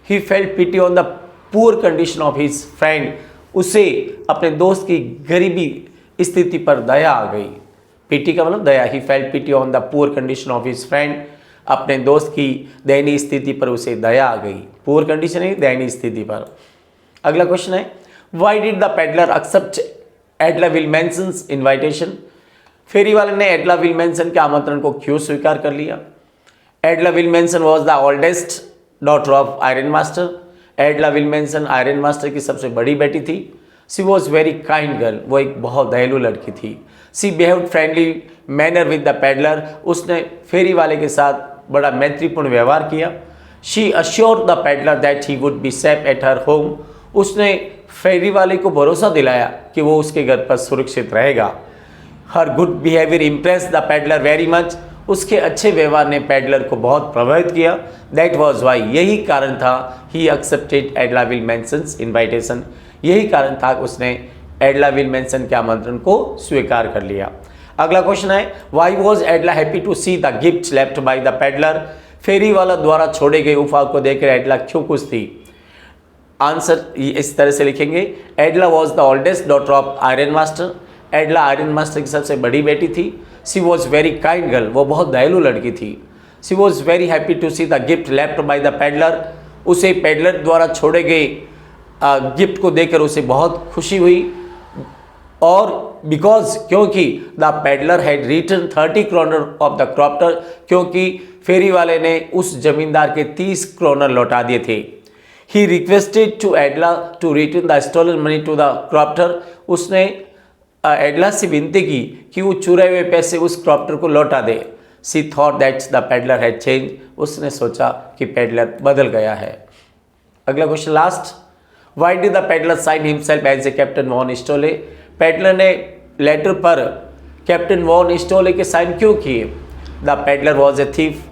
He felt pity on the poor condition of his friend. उसे अपने दोस्त की गरीबी स्थिति पर दया आ गई। पिटी का मतलब दया। He felt pity on the poor condition of his friend. अपने दोस्त की दयनीय स्थिति पर उसे दया आ गई। पुअर कंडीशन है दयनीय स्थिति पर। अगला क्वेश्चन है why did the peddler accept Edla Willmansson's invitation. फेरी वाले ने एडला विल्मेंसन के आमंत्रण को क्यों स्वीकार कर लिया? Edla Willmansson was the oldest daughter of iron master. Edla Willmansson iron master की सबसे बड़ी बेटी थी। She was very kind girl. वो एक बहुत दयालु लड़की थी। She behaved friendly manner with the peddler. उसने फेरी वाले के साथ बड़ा मैत्रीपूर्ण व्यवहार किया। She assured the peddler that he would be safe at her home. उसने फेरी वाले को भरोसा दिलाया कि वो उसके घर पर सुरक्षित रहेगा। Her good behaviour impress the peddler very much. उसके अच्छे व्यवहार ने पेडलर को बहुत प्रभावित किया। That was why. यही कारण था ही एक्सेप्टेड एडला विल्मेंसन्स इन्वाइटेशन। यही कारण था उसने एडला विल्मेंसन के आमंत्रण को स्वीकार कर लिया। अगला क्वेश्चन है why was Edla happy to see the gift left by the peddler. फेरी वाला द्वारा छोड़े गए उपहार को देखकर एडला क्यों खुश थी? आंसर इस तरह से लिखेंगे Edla was the oldest daughter of iron master. Edla iron master की सबसे बड़ी बेटी थी। She was very kind girl. वो बहुत दयालु लड़की थी। She was very happy to see the gift left by the peddler. उसे पेडलर द्वारा छोड़े गए गिफ्ट को देखकर उसे बहुत खुशी हुई। और बिकॉज क्योंकि the peddler had return 30 kroner of the crofter. क्योंकि फेरी वाले ने उस जमींदार के 30 क्रोनर लौटा दिए थे। He requested to Edla to return the stolen money to the crofter. उसने एडला से विनती की कि वो चुराए हुए पैसे उस क्रॉप्टर को लौटा दे। She thought that the peddler had change. उसने सोचा कि पेडलर बदल गया है। अगला question last why did the peddler sign himself as a captain von Stahle. पेडलर ने लेटर पर कैप्टन वॉन स्टोले के साइन क्यों किए? The peddler was a thief.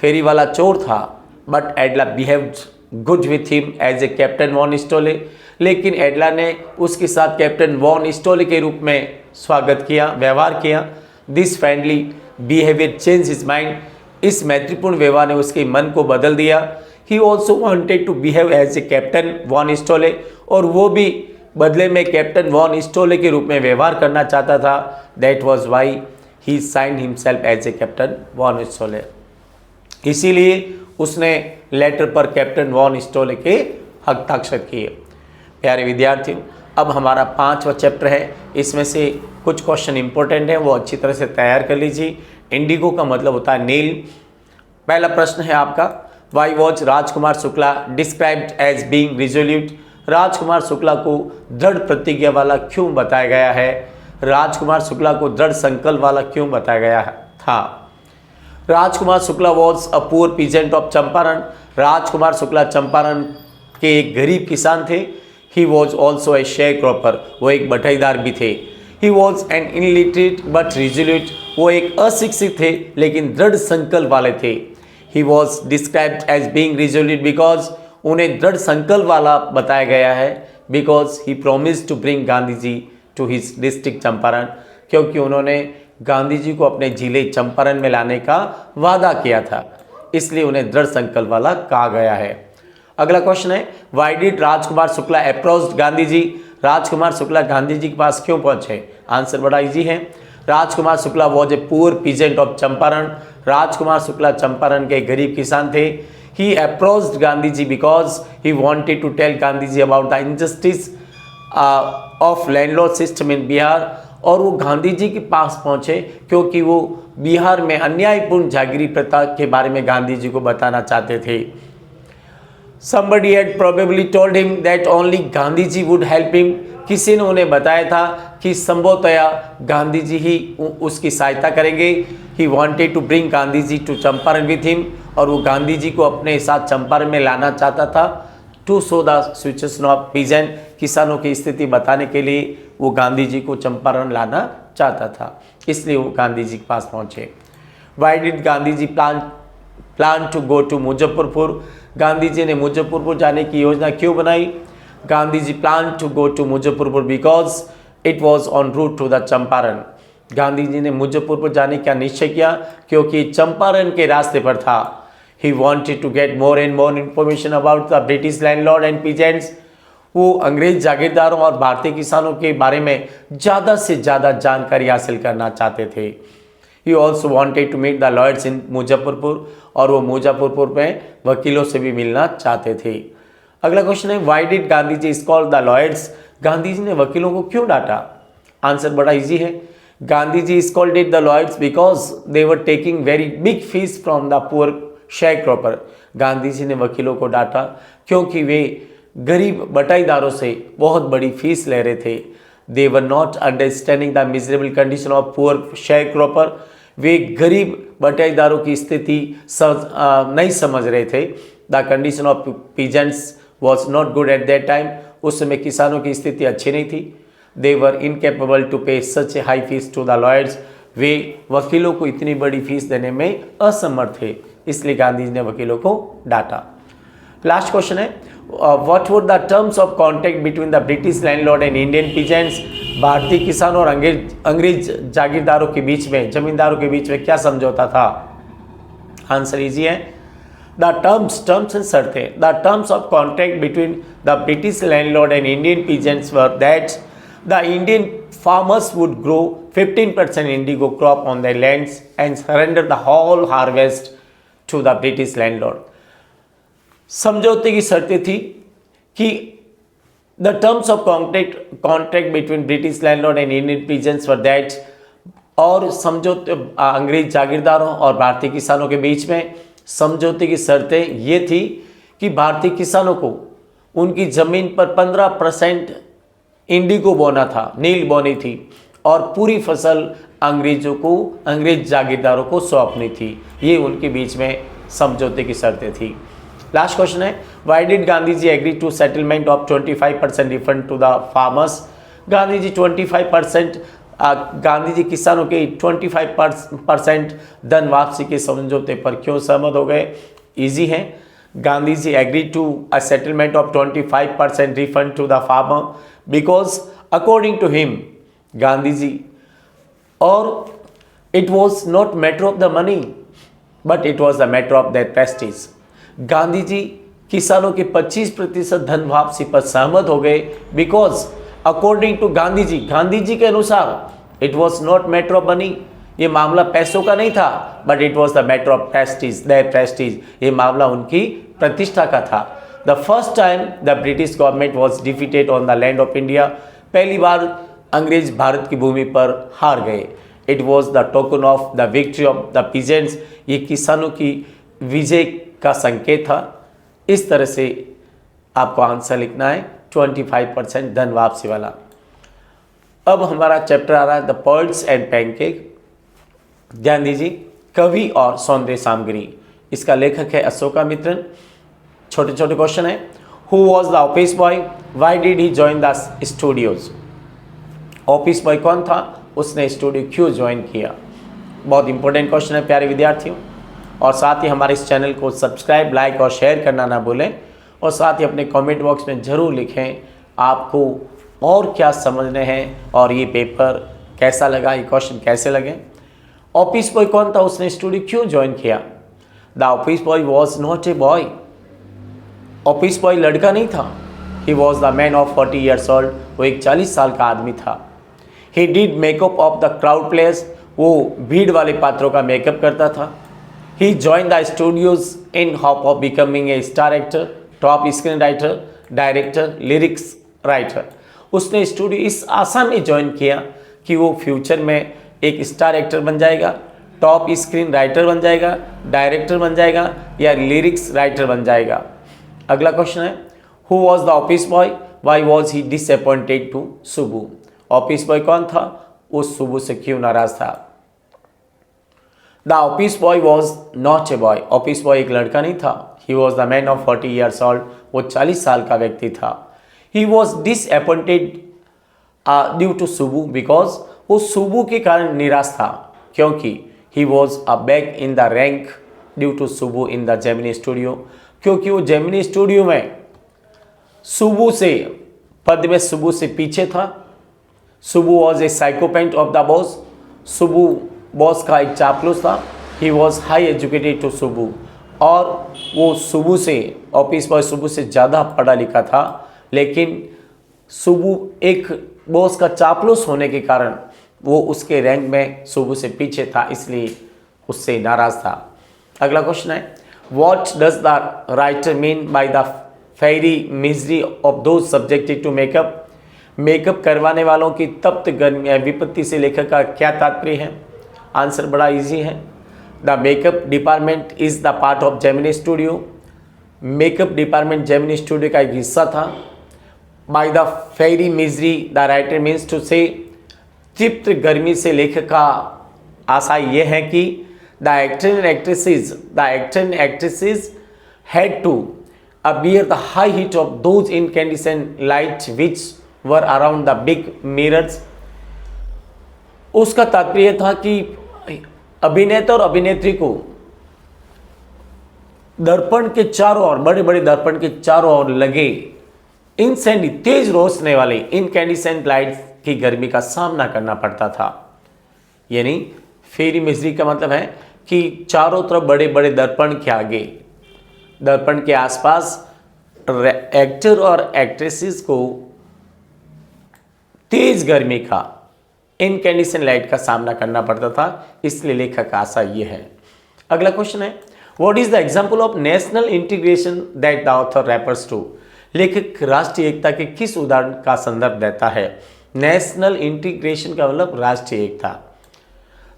फेरी वाला चोर था but Edla behaved good with him as a captain von Stahle. लेकिन एडला ने उसके साथ कैप्टन वॉन स्टोले के रूप में स्वागत किया, व्यवहार किया। This friendly behaviour change his mind. इस मैत्रीपूर्ण व्यवहार ने उसके मन को बदल दिया। He also wanted to behave as a captain von Stahle. और वो भी बदले में कैप्टन वॉन स्टोले के रूप में व्यवहार करना चाहता था। That was why he sign himself as a captain von Stahle. इसीलिए उसने लेटर पर कैप्टन वॉन स्टोले के हस्ताक्षर किए। प्यारे विद्यार्थियों, अब हमारा 5वां चैप्टर है। इसमें से कुछ क्वेश्चन इंपॉर्टेंट हैं, वो अच्छी तरह से तैयार कर लीजिए। इंडिगो का मतलब होता है नील। पहला प्रश्न है आपका why was Rajkumar Shukla described as being resolute. Rajkumar Shukla को दृढ़ प्रतिज्ञा वाला क्यों बताया गया है? राजकुमार शुक्ला को दृढ़ संकल्प वाला क्यों बताया गया था? Rajkumar Shukla was a poor peasant of Champaran. Rajkumar Shukla Champaran के एक गरीब किसान थे। He was also a sharecropper. वो एक बटाईदार भी थे। He was an illiterate but resolute. वो एक अशिक्षित थे लेकिन दृढ़ संकल्प वाले थे। He was described as being resolute because उन्हें दृढ़ संकल्प वाला बताया गया है because he promise to bring Gandhi ji to his district Champaran. क्योंकि उन्होंने गांधी जी को अपने जिले चंपारण में लाने का वादा किया था, इसलिए उन्हें दृढ़ संकल्प वाला कहा गया है। अगला क्वेश्चन है why did Rajkumar Shukla approached Gandhi ji. Rajkumar Shukla Gandhi ji के पास क्यों पहुंचे? आंसर बड़ा इजी है। Rajkumar Shukla was a poor peasant of Champaran. Rajkumar Shukla Champaran के गरीब किसान थे। He approached Gandhi ji because he wanted to tell Gandhi ji about the injustice of landlord system in Bihar. और वो गांधी जी के पास पहुंचे क्योंकि वो बिहार में अन्यायपूर्ण जागीरी प्रथा के बारे में गांधी जी को बताना चाहते थे। Somebody had probably told him that only Gandhi ji would help him। किसी ने उन्हें बताया था कि संभवतया गांधी जी ही उसकी सहायता करेंगे। He wanted to bring Gandhi ji to Champaran with him, और वो गांधी जी को अपने साथ चंपारण में लाना चाहता था। To show the situation of peasant, किसानों की स्थिति बताने के लिए वो गांधी जी को चंपारण लाना चाहता था, इसलिए वो गांधी जी के पास पहुँचे। Why did Gandhi ji plan to go to Muzaffarpur, Gandhi ji ने मुजफ्फरपुर जाने की योजना क्यों बनाई? Gandhi ji plan to go to Muzaffarpur because it was on route to the Champaran, Gandhi ji ने मुजफ्फरपुर जाने का निश्चय किया क्योंकि चंपारण के रास्ते पर था। He wanted to get more and more information about the British landlord and peasants, वो अंग्रेज जागीरदारों और भारतीय किसानों के बारे में ज़्यादा से ज़्यादा जानकारी हासिल करना चाहते थे। He also wanted to meet the lawyers in Muzaffarpur, और वो मुजफ्फरपुर में वकीलों से भी मिलना चाहते थे। अगला क्वेश्चन है, why did Gandhi ji scold the lawyers, Gandhi ji ने वकीलों को क्यों डांटा? आंसर बड़ा इजी है, Gandhi ji scolded the lawyers because they were taking very big fees from the poor sharecropper, Gandhi ji ने वकीलों को डांटा क्योंकि वे गरीब बटाईदारों से बहुत बड़ी फीस ले रहे थे। They were not understanding the miserable condition of poor sharecropper, वे गरीब बटाईदारों की स्थिति नहीं समझ रहे थे। The condition of peasants was not good at that time, उस समय किसानों की स्थिति अच्छी नहीं थी। दे वर incapable to pay such a high fees to the lawyers, वे वकीलों को इतनी बड़ी फीस देने में असमर्थ थे, इसलिए गांधी जी ने वकीलों को डांटा। लास्ट क्वेश्चन है, what were the terms of contract between the British landlord and Indian peasants, भारतीय किसानों और अंग्रेज जागीरदारों के बीच में, जमींदारों के बीच में क्या समझौता था? आंसर इजी है, द टर्म्स एंड शर्तें, the terms of contract between the British landlord and Indian peasants were that the Indian farmers would grow 15% indigo crop on their lands and surrender the whole harvest to the British landlord. समझौते की शर्तें थी कि the terms of contract between British landlord and Indian peasants were that, और समझौते अंग्रेज जागीरदारों और भारतीय किसानों के बीच में समझौते की शर्तें ये थी कि भारतीय किसानों को उनकी ज़मीन पर 15% इंडिगो बोना था, नील बोनी थी, और पूरी फसल अंग्रेज जागीरदारों को सौंपनी थी। ये उनके बीच में समझौते की शर्तें थी। लास्ट क्वेश्चन है, why did Gandhi ji agree to settlement of 25% refund to the farmers, Gandhi ji 25% Gandhi ji किसानों के 25% धन वापसी के समझौते पर क्यों सहमत हो गए? इजी है, Gandhi ji agree to a settlement of 25% refund to the farmer because according to him, Gandhi ji, और it was not matter of the money but it was a matter of their prestige, Gandhi ji किसानों के 25% धन वापसी पर सहमत हो गए because according to Gandhi ji के अनुसार it was not matter of money, ये मामला पैसों का नहीं था, but it was the matter of prestige, their prestige, ये मामला उनकी प्रतिष्ठा का था। The first time the British government was defeated on the land of India, पहली बार अंग्रेज भारत की भूमि पर हार गए। It was the token of the victory of the peasants, ये किसानों की विजय का संकेत था। इस तरह से आपको आंसर लिखना है 25% धन वापसी वाला। अब हमारा चैप्टर आ रहा है द पर्ल्स एंड पैनकेक। ध्यान दीजिए, कवि और सौंदर्य सामग्री, इसका लेखक है अशोकामित्रन। छोटे छोटे क्वेश्चन है, who was the office boy, why did he join the studios, office boy कौन था, उसने स्टूडियो क्यों ज्वाइन किया? बहुत इंपॉर्टेंट क्वेश्चन है प्यारे विद्यार्थियों। और साथ ही हमारे इस चैनल को सब्सक्राइब, लाइक और शेयर करना ना भूलें, और साथ ही अपने कमेंट बॉक्स में ज़रूर लिखें आपको और क्या समझने हैं और ये पेपर कैसा लगा, ये क्वेश्चन कैसे लगे। ऑफिस बॉय कौन था, उसने स्टूडियो क्यों ज्वाइन किया? The office boy was not a boy, office boy लड़का नहीं था। He was the man of 40 years old, वो एक 40 साल का आदमी था। He did makeup of the crowd players, वो भीड़ वाले पात्रों का मेकअप करता था। He join the studios in hope of becoming a star actor, top screen writer, director, lyrics writer. उसने स्टूडियो इस आशा में ज्वाइन किया कि वो फ्यूचर में एक स्टार एक्टर बन जाएगा, टॉप स्क्रीन राइटर बन जाएगा, डायरेक्टर बन जाएगा या लिरिक्स राइटर बन जाएगा। अगला क्वेश्चन है, who was the office boy, why was he disappointed to Subbu, office boy कौन था? वो सुबू से क्यों नाराज था? The office boy was not a boy, office boy एक लड़का नहीं था। He was the man of 40 years old, वो 40 साल का व्यक्ति था। He was disappointed due to Subbu, because वो सुबू के कारण निराश था, क्योंकि he was a back in the rank due to Subbu in the Gemini studio, क्योंकि वो जेमिनी स्टूडियो में सुबू से पद में सुबू से पीछे था। Subbu was a sycophant of the boss, Subbu boss का एक चापलूस था। He was high educated to Subbu, और वो सुबू से, ऑफिस बॉय सुबू से ज़्यादा पढ़ा लिखा था, लेकिन सुबू एक बॉस का चापलूस होने के कारण वो उसके रैंक में सुबू से पीछे था, इसलिए उससे नाराज था। अगला क्वेश्चन है, what does the writer mean by the fiery misery of those subjected to makeup? Makeup करवाने वालों की तप्त गर्मी या विपत्ति से लेखक का क्या तात्पर्य है? आंसर बड़ा इजी है। The makeup department is the part of Gemini studio, makeup department Gemini studio का एक हिस्सा था। By the fiery misery the writer means to say, तृप्त गर्मी से लेखक का आशा यह है कि the actor and actresses had to bear the high heat of those incandescent lights which were around the big mirrors। उसका तात्पर्य था कि अभिनेता और अभिनेत्री को दर्पण के चारों ओर, बड़े बड़े दर्पण के चारों ओर लगे इंसेंडी तेज रोशनी वाले इनकैंडिसेंट लाइट्स की गर्मी का सामना करना पड़ता था। यानी फेरी मिजरी का मतलब है कि चारों तरफ बड़े बड़े दर्पण के आगे, दर्पण के आसपास एक्टर और एक्ट्रेसेस को तेज गर्मी का, इनकैंडिसेंट लाइट का सामना करना पड़ता था, इसलिए लेखक का आशा ये है। अगला क्वेश्चन है, what is the example of national integration that the author refers to? लेखक राष्ट्रीय एकता के किस उदाहरण का संदर्भ देता है? नेशनल इंटीग्रेशन का मतलब राष्ट्रीय एकता।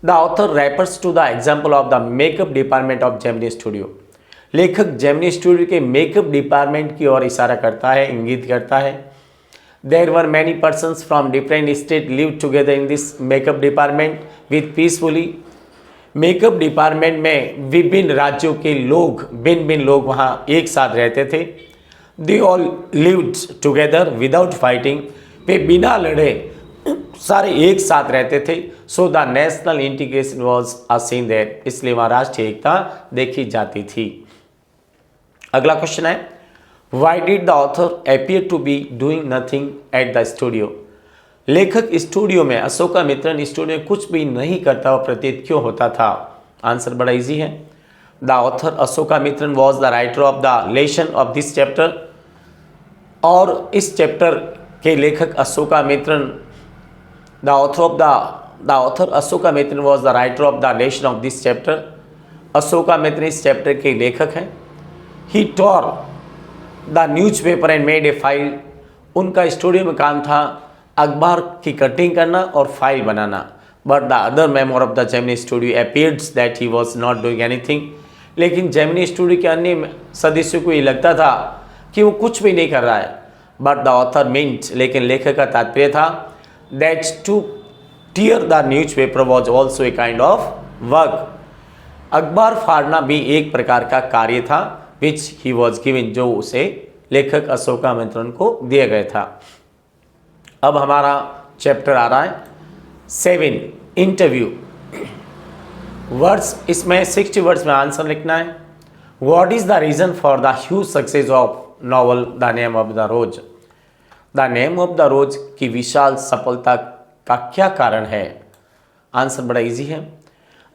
The author refers to the example of the makeup department of Gemini studio. लेखक जेमिनी स्टूडियो के मेकअप डिपार्टमेंट की ओर इशारा करता है, इंगित करता है। There were many persons from different state live together in this makeup department with peacefully. Makeup department में विभिन्न राज्यों के लोग, भिन्न भिन्न लोग वहाँ एक साथ रहते थे। They all lived together without fighting, वे बिना लड़े सारे एक साथ रहते थे। So the national integration was a scene there, इसलिए वहाँ राष्ट्रीय एकता देखी जाती थी। अगला क्वेश्चन है, why did the author appear to be doing nothing at the studio? लेखक स्टूडियो में, अशोकामित्रन स्टूडियो में कुछ भी नहीं करता हुआ प्रतीत क्यों होता था? आंसर बड़ा इजी है। The author Ashokamitran was the writer of the lesson of this chapter, और इस चैप्टर के लेखक Ashokamitran, the author Ashokamitran was the writer of the lesson of this chapter. Ashokamitran इस चैप्टर के लेखक हैं। He tore the newspaper and made a file, उनका स्टूडियो में काम था अखबार की कटिंग करना और फाइल बनाना। But the other member of the Gemini studio appears that he was not doing anything, लेकिन जेमिनी स्टूडियो के अन्य सदस्यों को ये लगता था कि वो कुछ भी नहीं कर रहा है। बट द ऑथर मीन्ट, लेकिन लेखक का तात्पर्य था that two tier the news paper was also a kind of work, अखबार फाड़ना भी एक प्रकार का कार्य था, विच ही वॉज गिवन, जो उसे लेखक अशोकामित्रन को दिया गया था। अब हमारा चैप्टर आ रहा है 7 इंटरव्यू वर्ड्स, इसमें 60 वर्ड्स में आंसर लिखना है। What is the reason for the huge success of novel the name of the rose? The name of the rose की विशाल सफलता का क्या कारण है? आंसर बड़ा इजी है।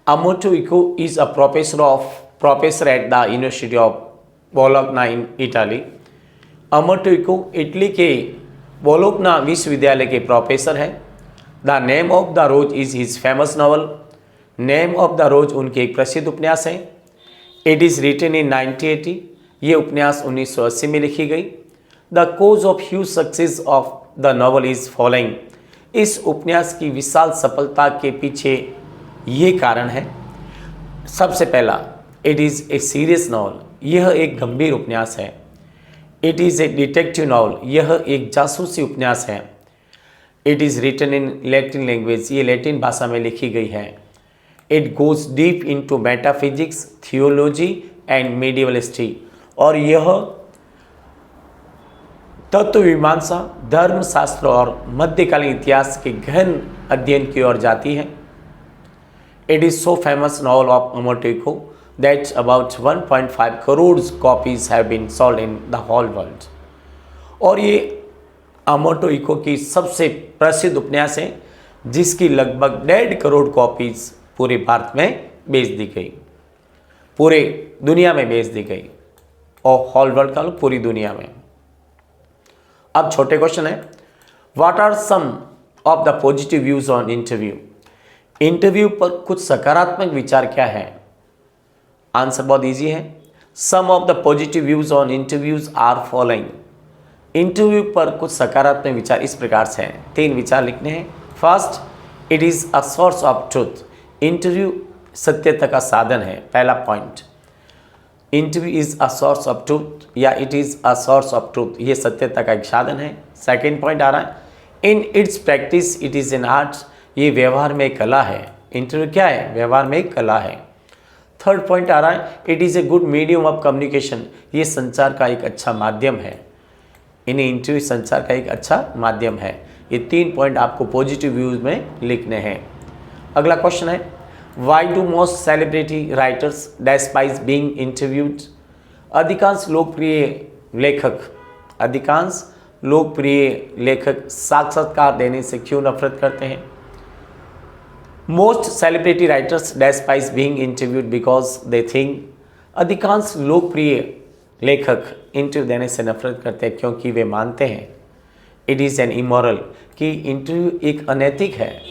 Umberto Eco is a professor at the university of Bologna in Italy. Umberto Eco Italy के बोलोग्ना विश्वविद्यालय के प्रोफेसर हैं। The name of the rose is his famous novel, name of the rose उनके एक प्रसिद्ध उपन्यास है। इट इज़ रिटन इन 1980, ये उपन्यास 1980 में लिखी गई। The cause of huge success of the novel is following, इस उपन्यास की विशाल सफलता के पीछे ये कारण है। सबसे पहला, it is a serious novel, यह एक गंभीर उपन्यास है। It is a detective novel, यह एक जासूसी उपन्यास है। It is written in Latin language, ये लैटिन भाषा में लिखी गई है। It goes deep into metaphysics, theology and medieval history, और यह तत्व मीमांसा, धर्मशास्त्र और मध्यकालीन इतिहास के गहन अध्ययन की ओर जाती है। It is so famous novel of Umberto Eco that about 1.5 crore copies have been sold in the whole world, और ये उमर्टो इको की सबसे प्रसिद्ध उपन्यास है जिसकी लगभग 1.5 करोड़ कॉपीज पूरे भारत में बेच दी गई, पूरे दुनिया में बेच दी गई, और होल वर्ल्ड का पूरी दुनिया में। अब छोटे क्वेश्चन है, what are some of the positive views on interview. Interview पर कुछ सकारात्मक विचार क्या है? आंसर बहुत इजी है। Some of the positive views on interviews are following. Interview पर कुछ सकारात्मक विचार इस प्रकार से हैं, 3 विचार लिखने हैं। First, it is a source of truth. Interview सत्यता का साधन है, पहला पॉइंट। Interview is a source of truth या it is a source of truth, ये सत्यता का एक साधन है। सेकेंड पॉइंट आ रहा है, in its practice it is an art, ये व्यवहार में कला है। इंटरव्यू क्या है? व्यवहार में कला है। थर्ड पॉइंट आ रहा है, it is a good medium of communication, ये संचार का एक अच्छा माध्यम है। इन्हें इंटरव्यू संचार का एक अच्छा माध्यम है। ये 3 पॉइंट आपको पॉजिटिव व्यूज में लिखने हैं। अगला क्वेश्चन है, why do most celebrity writers despise being interviewed. अधिकांश लोकप्रिय लेखक साक्षात्कार देने से क्यों नफरत करते हैं? Most celebrity writers despise being interviewed because they think, अधिकांश लोकप्रिय लेखक इंटरव्यू देने से नफरत करते हैं क्योंकि वे मानते हैं इट इज़ एन इमोरल, कि इंटरव्यू एक अनैतिक है।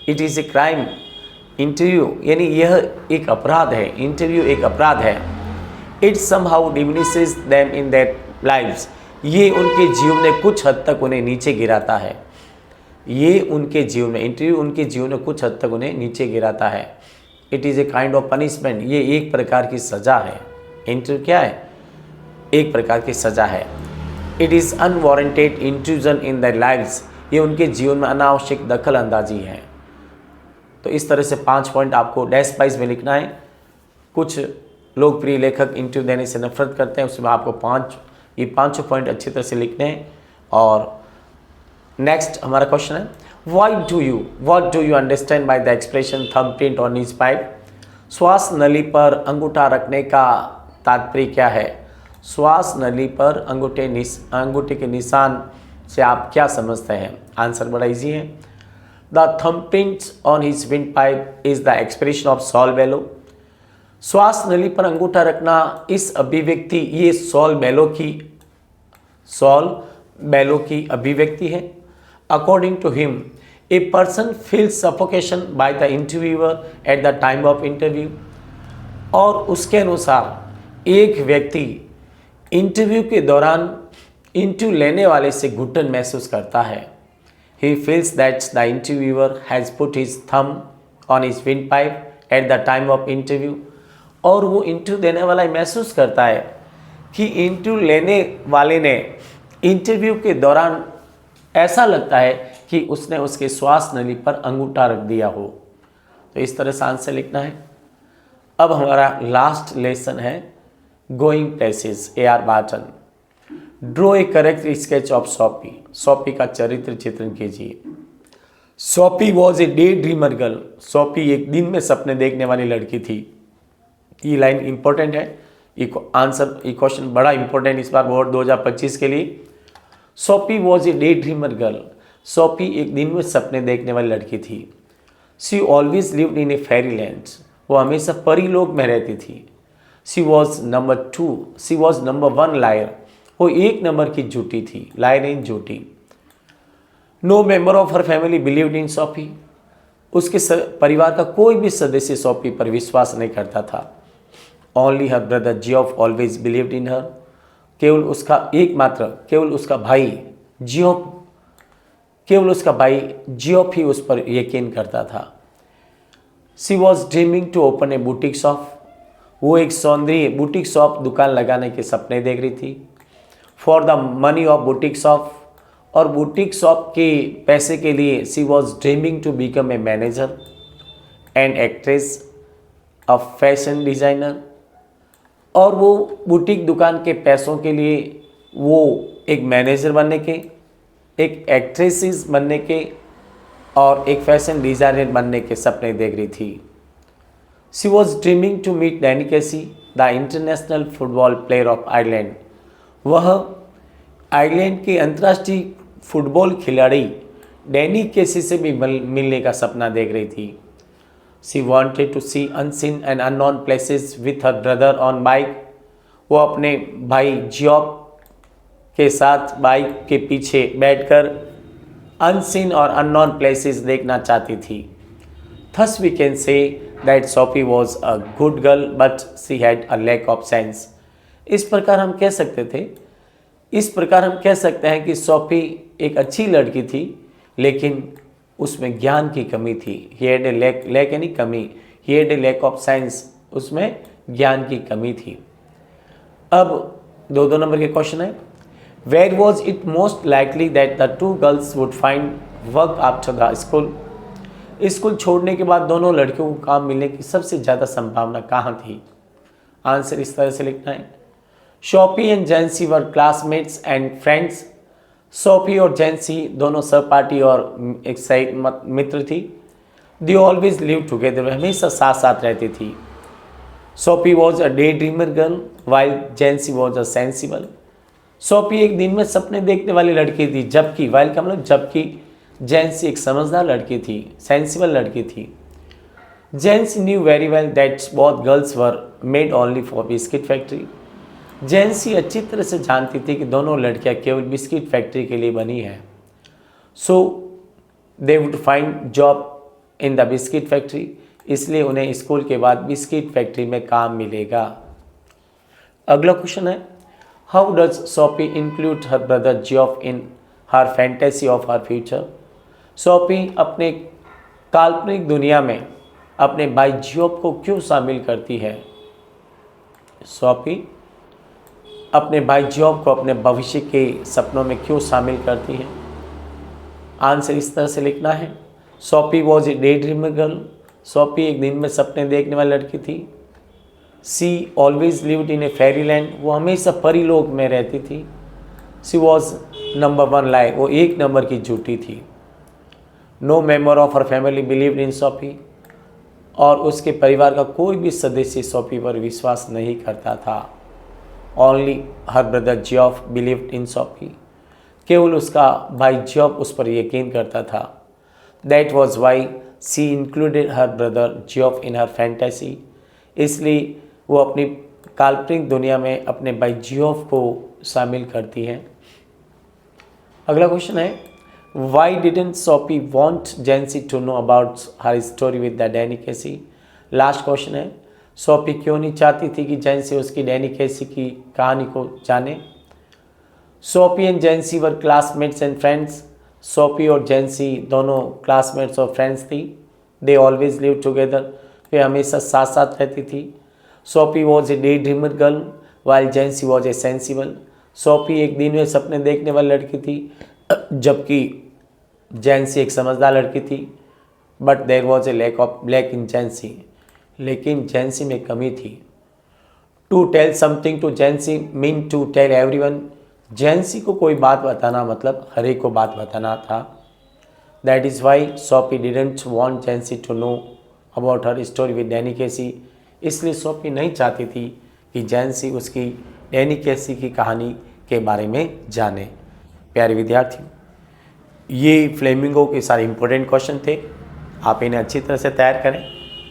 It is a crime, interview यानी यह एक अपराध है, इंटरव्यू एक अपराध है। It somehow diminishes them in their lives, ये उनके जीवन में कुछ हद तक उन्हें नीचे गिराता है। ये उनके जीवन में, इंटरव्यू उनके जीवन में कुछ हद तक उन्हें नीचे गिराता है। It is a kind of punishment, ये एक प्रकार की सज़ा है। इंटरव्यू क्या है? एक प्रकार की सज़ा है। It is unwarranted intrusion in their lives, ये उनके जीवन में अनावश्यक दखल अंदाजी है। तो इस तरह से 5 पॉइंट आपको डैश वाइज में लिखना है। कुछ लोकप्रिय लेखक इंटरव्यू देने से नफरत करते हैं, उसमें आपको 5 पॉइंट अच्छी तरह से लिखने हैं। और नेक्स्ट हमारा क्वेश्चन है, what do you understand by the expression thumbprint on his pipe. श्वास नली पर अंगूठा रखने का तात्पर्य क्या है? श्वास नली पर अंगूठे के निशान से आप क्या समझते हैं? आंसर बड़ा इजी है। The thumbprint on his windpipe is the expression of Saul Bellow. श्वास नली पर अंगूठा रखना, इस अभिव्यक्ति, ये सॉल बेलो की अभिव्यक्ति है। According to him, a person feels suffocation by the interviewer at the time of interview. और उसके अनुसार एक व्यक्ति इंटरव्यू के दौरान इंटरव्यू लेने वाले से घुटन महसूस करता है। He feels that the interviewer has put his thumb on his windpipe at the time of interview। और वो इंटरव्यू देने वाला महसूस करता है कि इंटरव्यू लेने वाले ने इंटरव्यू के दौरान ऐसा लगता है कि उसने उसके श्वास नली पर अंगूठा रख दिया हो। तो इस तरह से आंसर लिखना है। अब हमारा लास्ट लेसन है going places, A.R. Barton. Draw a correct sketch of Sophie. Sophie का चरित्र चित्रण कीजिए। Sophie was a day dreamer girl. Sophie एक दिन में सपने देखने वाली लड़की थी। ये लाइन इंपॉर्टेंट है, ये क्वेश्चन बड़ा इंपॉर्टेंट इस बार बोर्ड 2025 के लिए। Sophie was a day dreamer girl. Sophie एक दिन में सपने देखने वाली लड़की थी। She always lived in a fairy land. वो हमेशा परी लोक में रहती थी। She was number 1 liar. वो 1 नंबर की झूठी थी, लायर इन झूठी। No member of her family believed in Sophie. उसके परिवार का कोई भी सदस्य सोफी पर विश्वास नहीं करता था। Only her brother Geoff always believed in her. केवल उसका भाई जियोफ ही उस पर यकीन करता था। She was dreaming to open a boutique shop. वो एक सौंदर्य बुटीक शॉप दुकान लगाने के सपने देख रही थी। For the money of boutique shop, और बुटीक शॉप के पैसे के लिए she was dreaming to become a manager and actress, a fashion designer. और वो बुटीक दुकान के पैसों के लिए वो एक मैनेजर बनने के, एक एक्ट्रेसेस बनने के और एक फैशन डिज़ाइनर बनने के सपने देख रही थी। She was dreaming to meet Danny Casey, the international football player of Ireland. वह आयरलैंड के अंतर्राष्ट्रीय फुटबॉल खिलाड़ी डैनी कैसी से भी मिलने का सपना देख रही थी। She wanted to see unseen and unknown places with her brother on bike. वो अपने भाई जियोफ के साथ बाइक के पीछे बैठकर अनसीन और अननोन प्लेसेस देखना चाहती थी। Thus we can say that Sophie was a good girl but she had a lack of sense. इस प्रकार हम कह सकते हैं कि सोफी एक अच्छी लड़की थी, लेकिन उसमें ज्ञान की कमी थी। ही हैड ए लैक यानी कमी, he had a lack of sense, उसमें ज्ञान की कमी थी। अब 2 नंबर के क्वेश्चन है, where was it most likely that the two girls would find work after the school. School छोड़ने के बाद दोनों लड़कियों को काम मिलने की सबसे ज़्यादा संभावना कहाँ थी। आंसर इस तरह से लिखना है, Sophie and जेंसी were classmates and friends. Sophie और जेंसी दोनों सहपाठी और एक सही मित्र थी। दे ऑलवेज लिव टुगेदर, हमेशा साथ साथ रहती थी। Sophie was a day dreamer girl while जेंसी was a sensible. Sophie एक दिन में सपने देखने वाली लड़की थी, जबकि वाइल का मतलब जबकि जेंसी एक समझदार लड़की थी, सेंसिबल लड़की थी। Jansie knew very well that both girls were made only for biscuit factory. Jansie अच्छी तरह से जानती थी कि दोनों लड़कियां केवल बिस्किट फैक्ट्री के लिए बनी हैं। So they would find job in the biscuit factory, इसलिए उन्हें स्कूल के बाद बिस्किट फैक्ट्री में काम मिलेगा। अगला क्वेश्चन है, how does Sophie include her brother Geoff in her fantasy of her future. Sophie अपने काल्पनिक दुनिया में अपने भाई जियोफ को क्यों शामिल करती है। सोफी अपने भाई जियोफ को अपने भविष्य के सपनों में क्यों शामिल करती है। आंसर इस तरह से लिखना है, Sophie was a day dreamer girl. Sophie एक दिन में सपने देखने वाली लड़की थी। She always lived in a fairy land, वो हमेशा परीलोक में रहती थी। शी वॉज नंबर 1 लाई, वो 1 नंबर की झूठी थी। No member of her family believed in Sophie, और उसके परिवार का कोई भी सदस्य सोफी पर विश्वास नहीं करता था। Only her brother Geoff believed in Sophie, केवल उसका भाई जियोफ उस पर यकीन करता था। That was why she included her brother Geoff in her fantasy, इसलिए वो अपनी काल्पनिक दुनिया में अपने भाई जियोफ को शामिल करती हैं। अगला क्वेश्चन है, why didn't Sophie want Jansie to know about her story with the Danny Casey. Last question है, सोफी क्यों नहीं चाहती थी कि जेंसी उसकी डैनी कैसी की कहानी को जाने। Sophie and जेंसी were classmates and friends. Sophie और जेंसी दोनों क्लासमेट्स और फ्रेंड्स थी। दे ऑलवेज लिव टुगेदर, वे हमेशा साथ साथ रहती थी। Sophie was a day dreamer girl while जेंसी was a sensible. Sophie एक दिन में सपने देखने वाली लड़की थी, जबकि जेंसी एक समझदार लड़की थी। But there was a lack in Jansie, लेकिन जेंसी में कमी थी। To tell something to Jansie mean to tell everyone. Jansie को कोई बात बताना मतलब हर एक को बात बताना था। That is why Sophie didn't want Jansie to know about her story with Danny Casey, इसलिए सोफी नहीं चाहती थी कि जेंसी उसकी डैनी कैसी की कहानी के बारे में जाने। प्यारे विद्यार्थियों, ये फ्लेमिंगो के सारे इंपॉर्टेंट क्वेश्चन थे। आप इन्हें अच्छी तरह से तैयार करें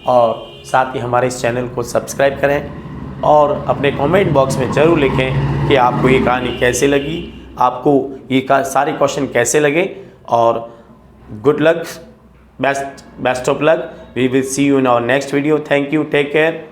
और साथ ही हमारे इस चैनल को सब्सक्राइब करें और अपने कमेंट बॉक्स में ज़रूर लिखें कि आपको ये कहानी कैसे लगी, आपको ये सारे क्वेश्चन कैसे लगे। और good luck, best of luck. We will see you in our next video. Thank you, take care.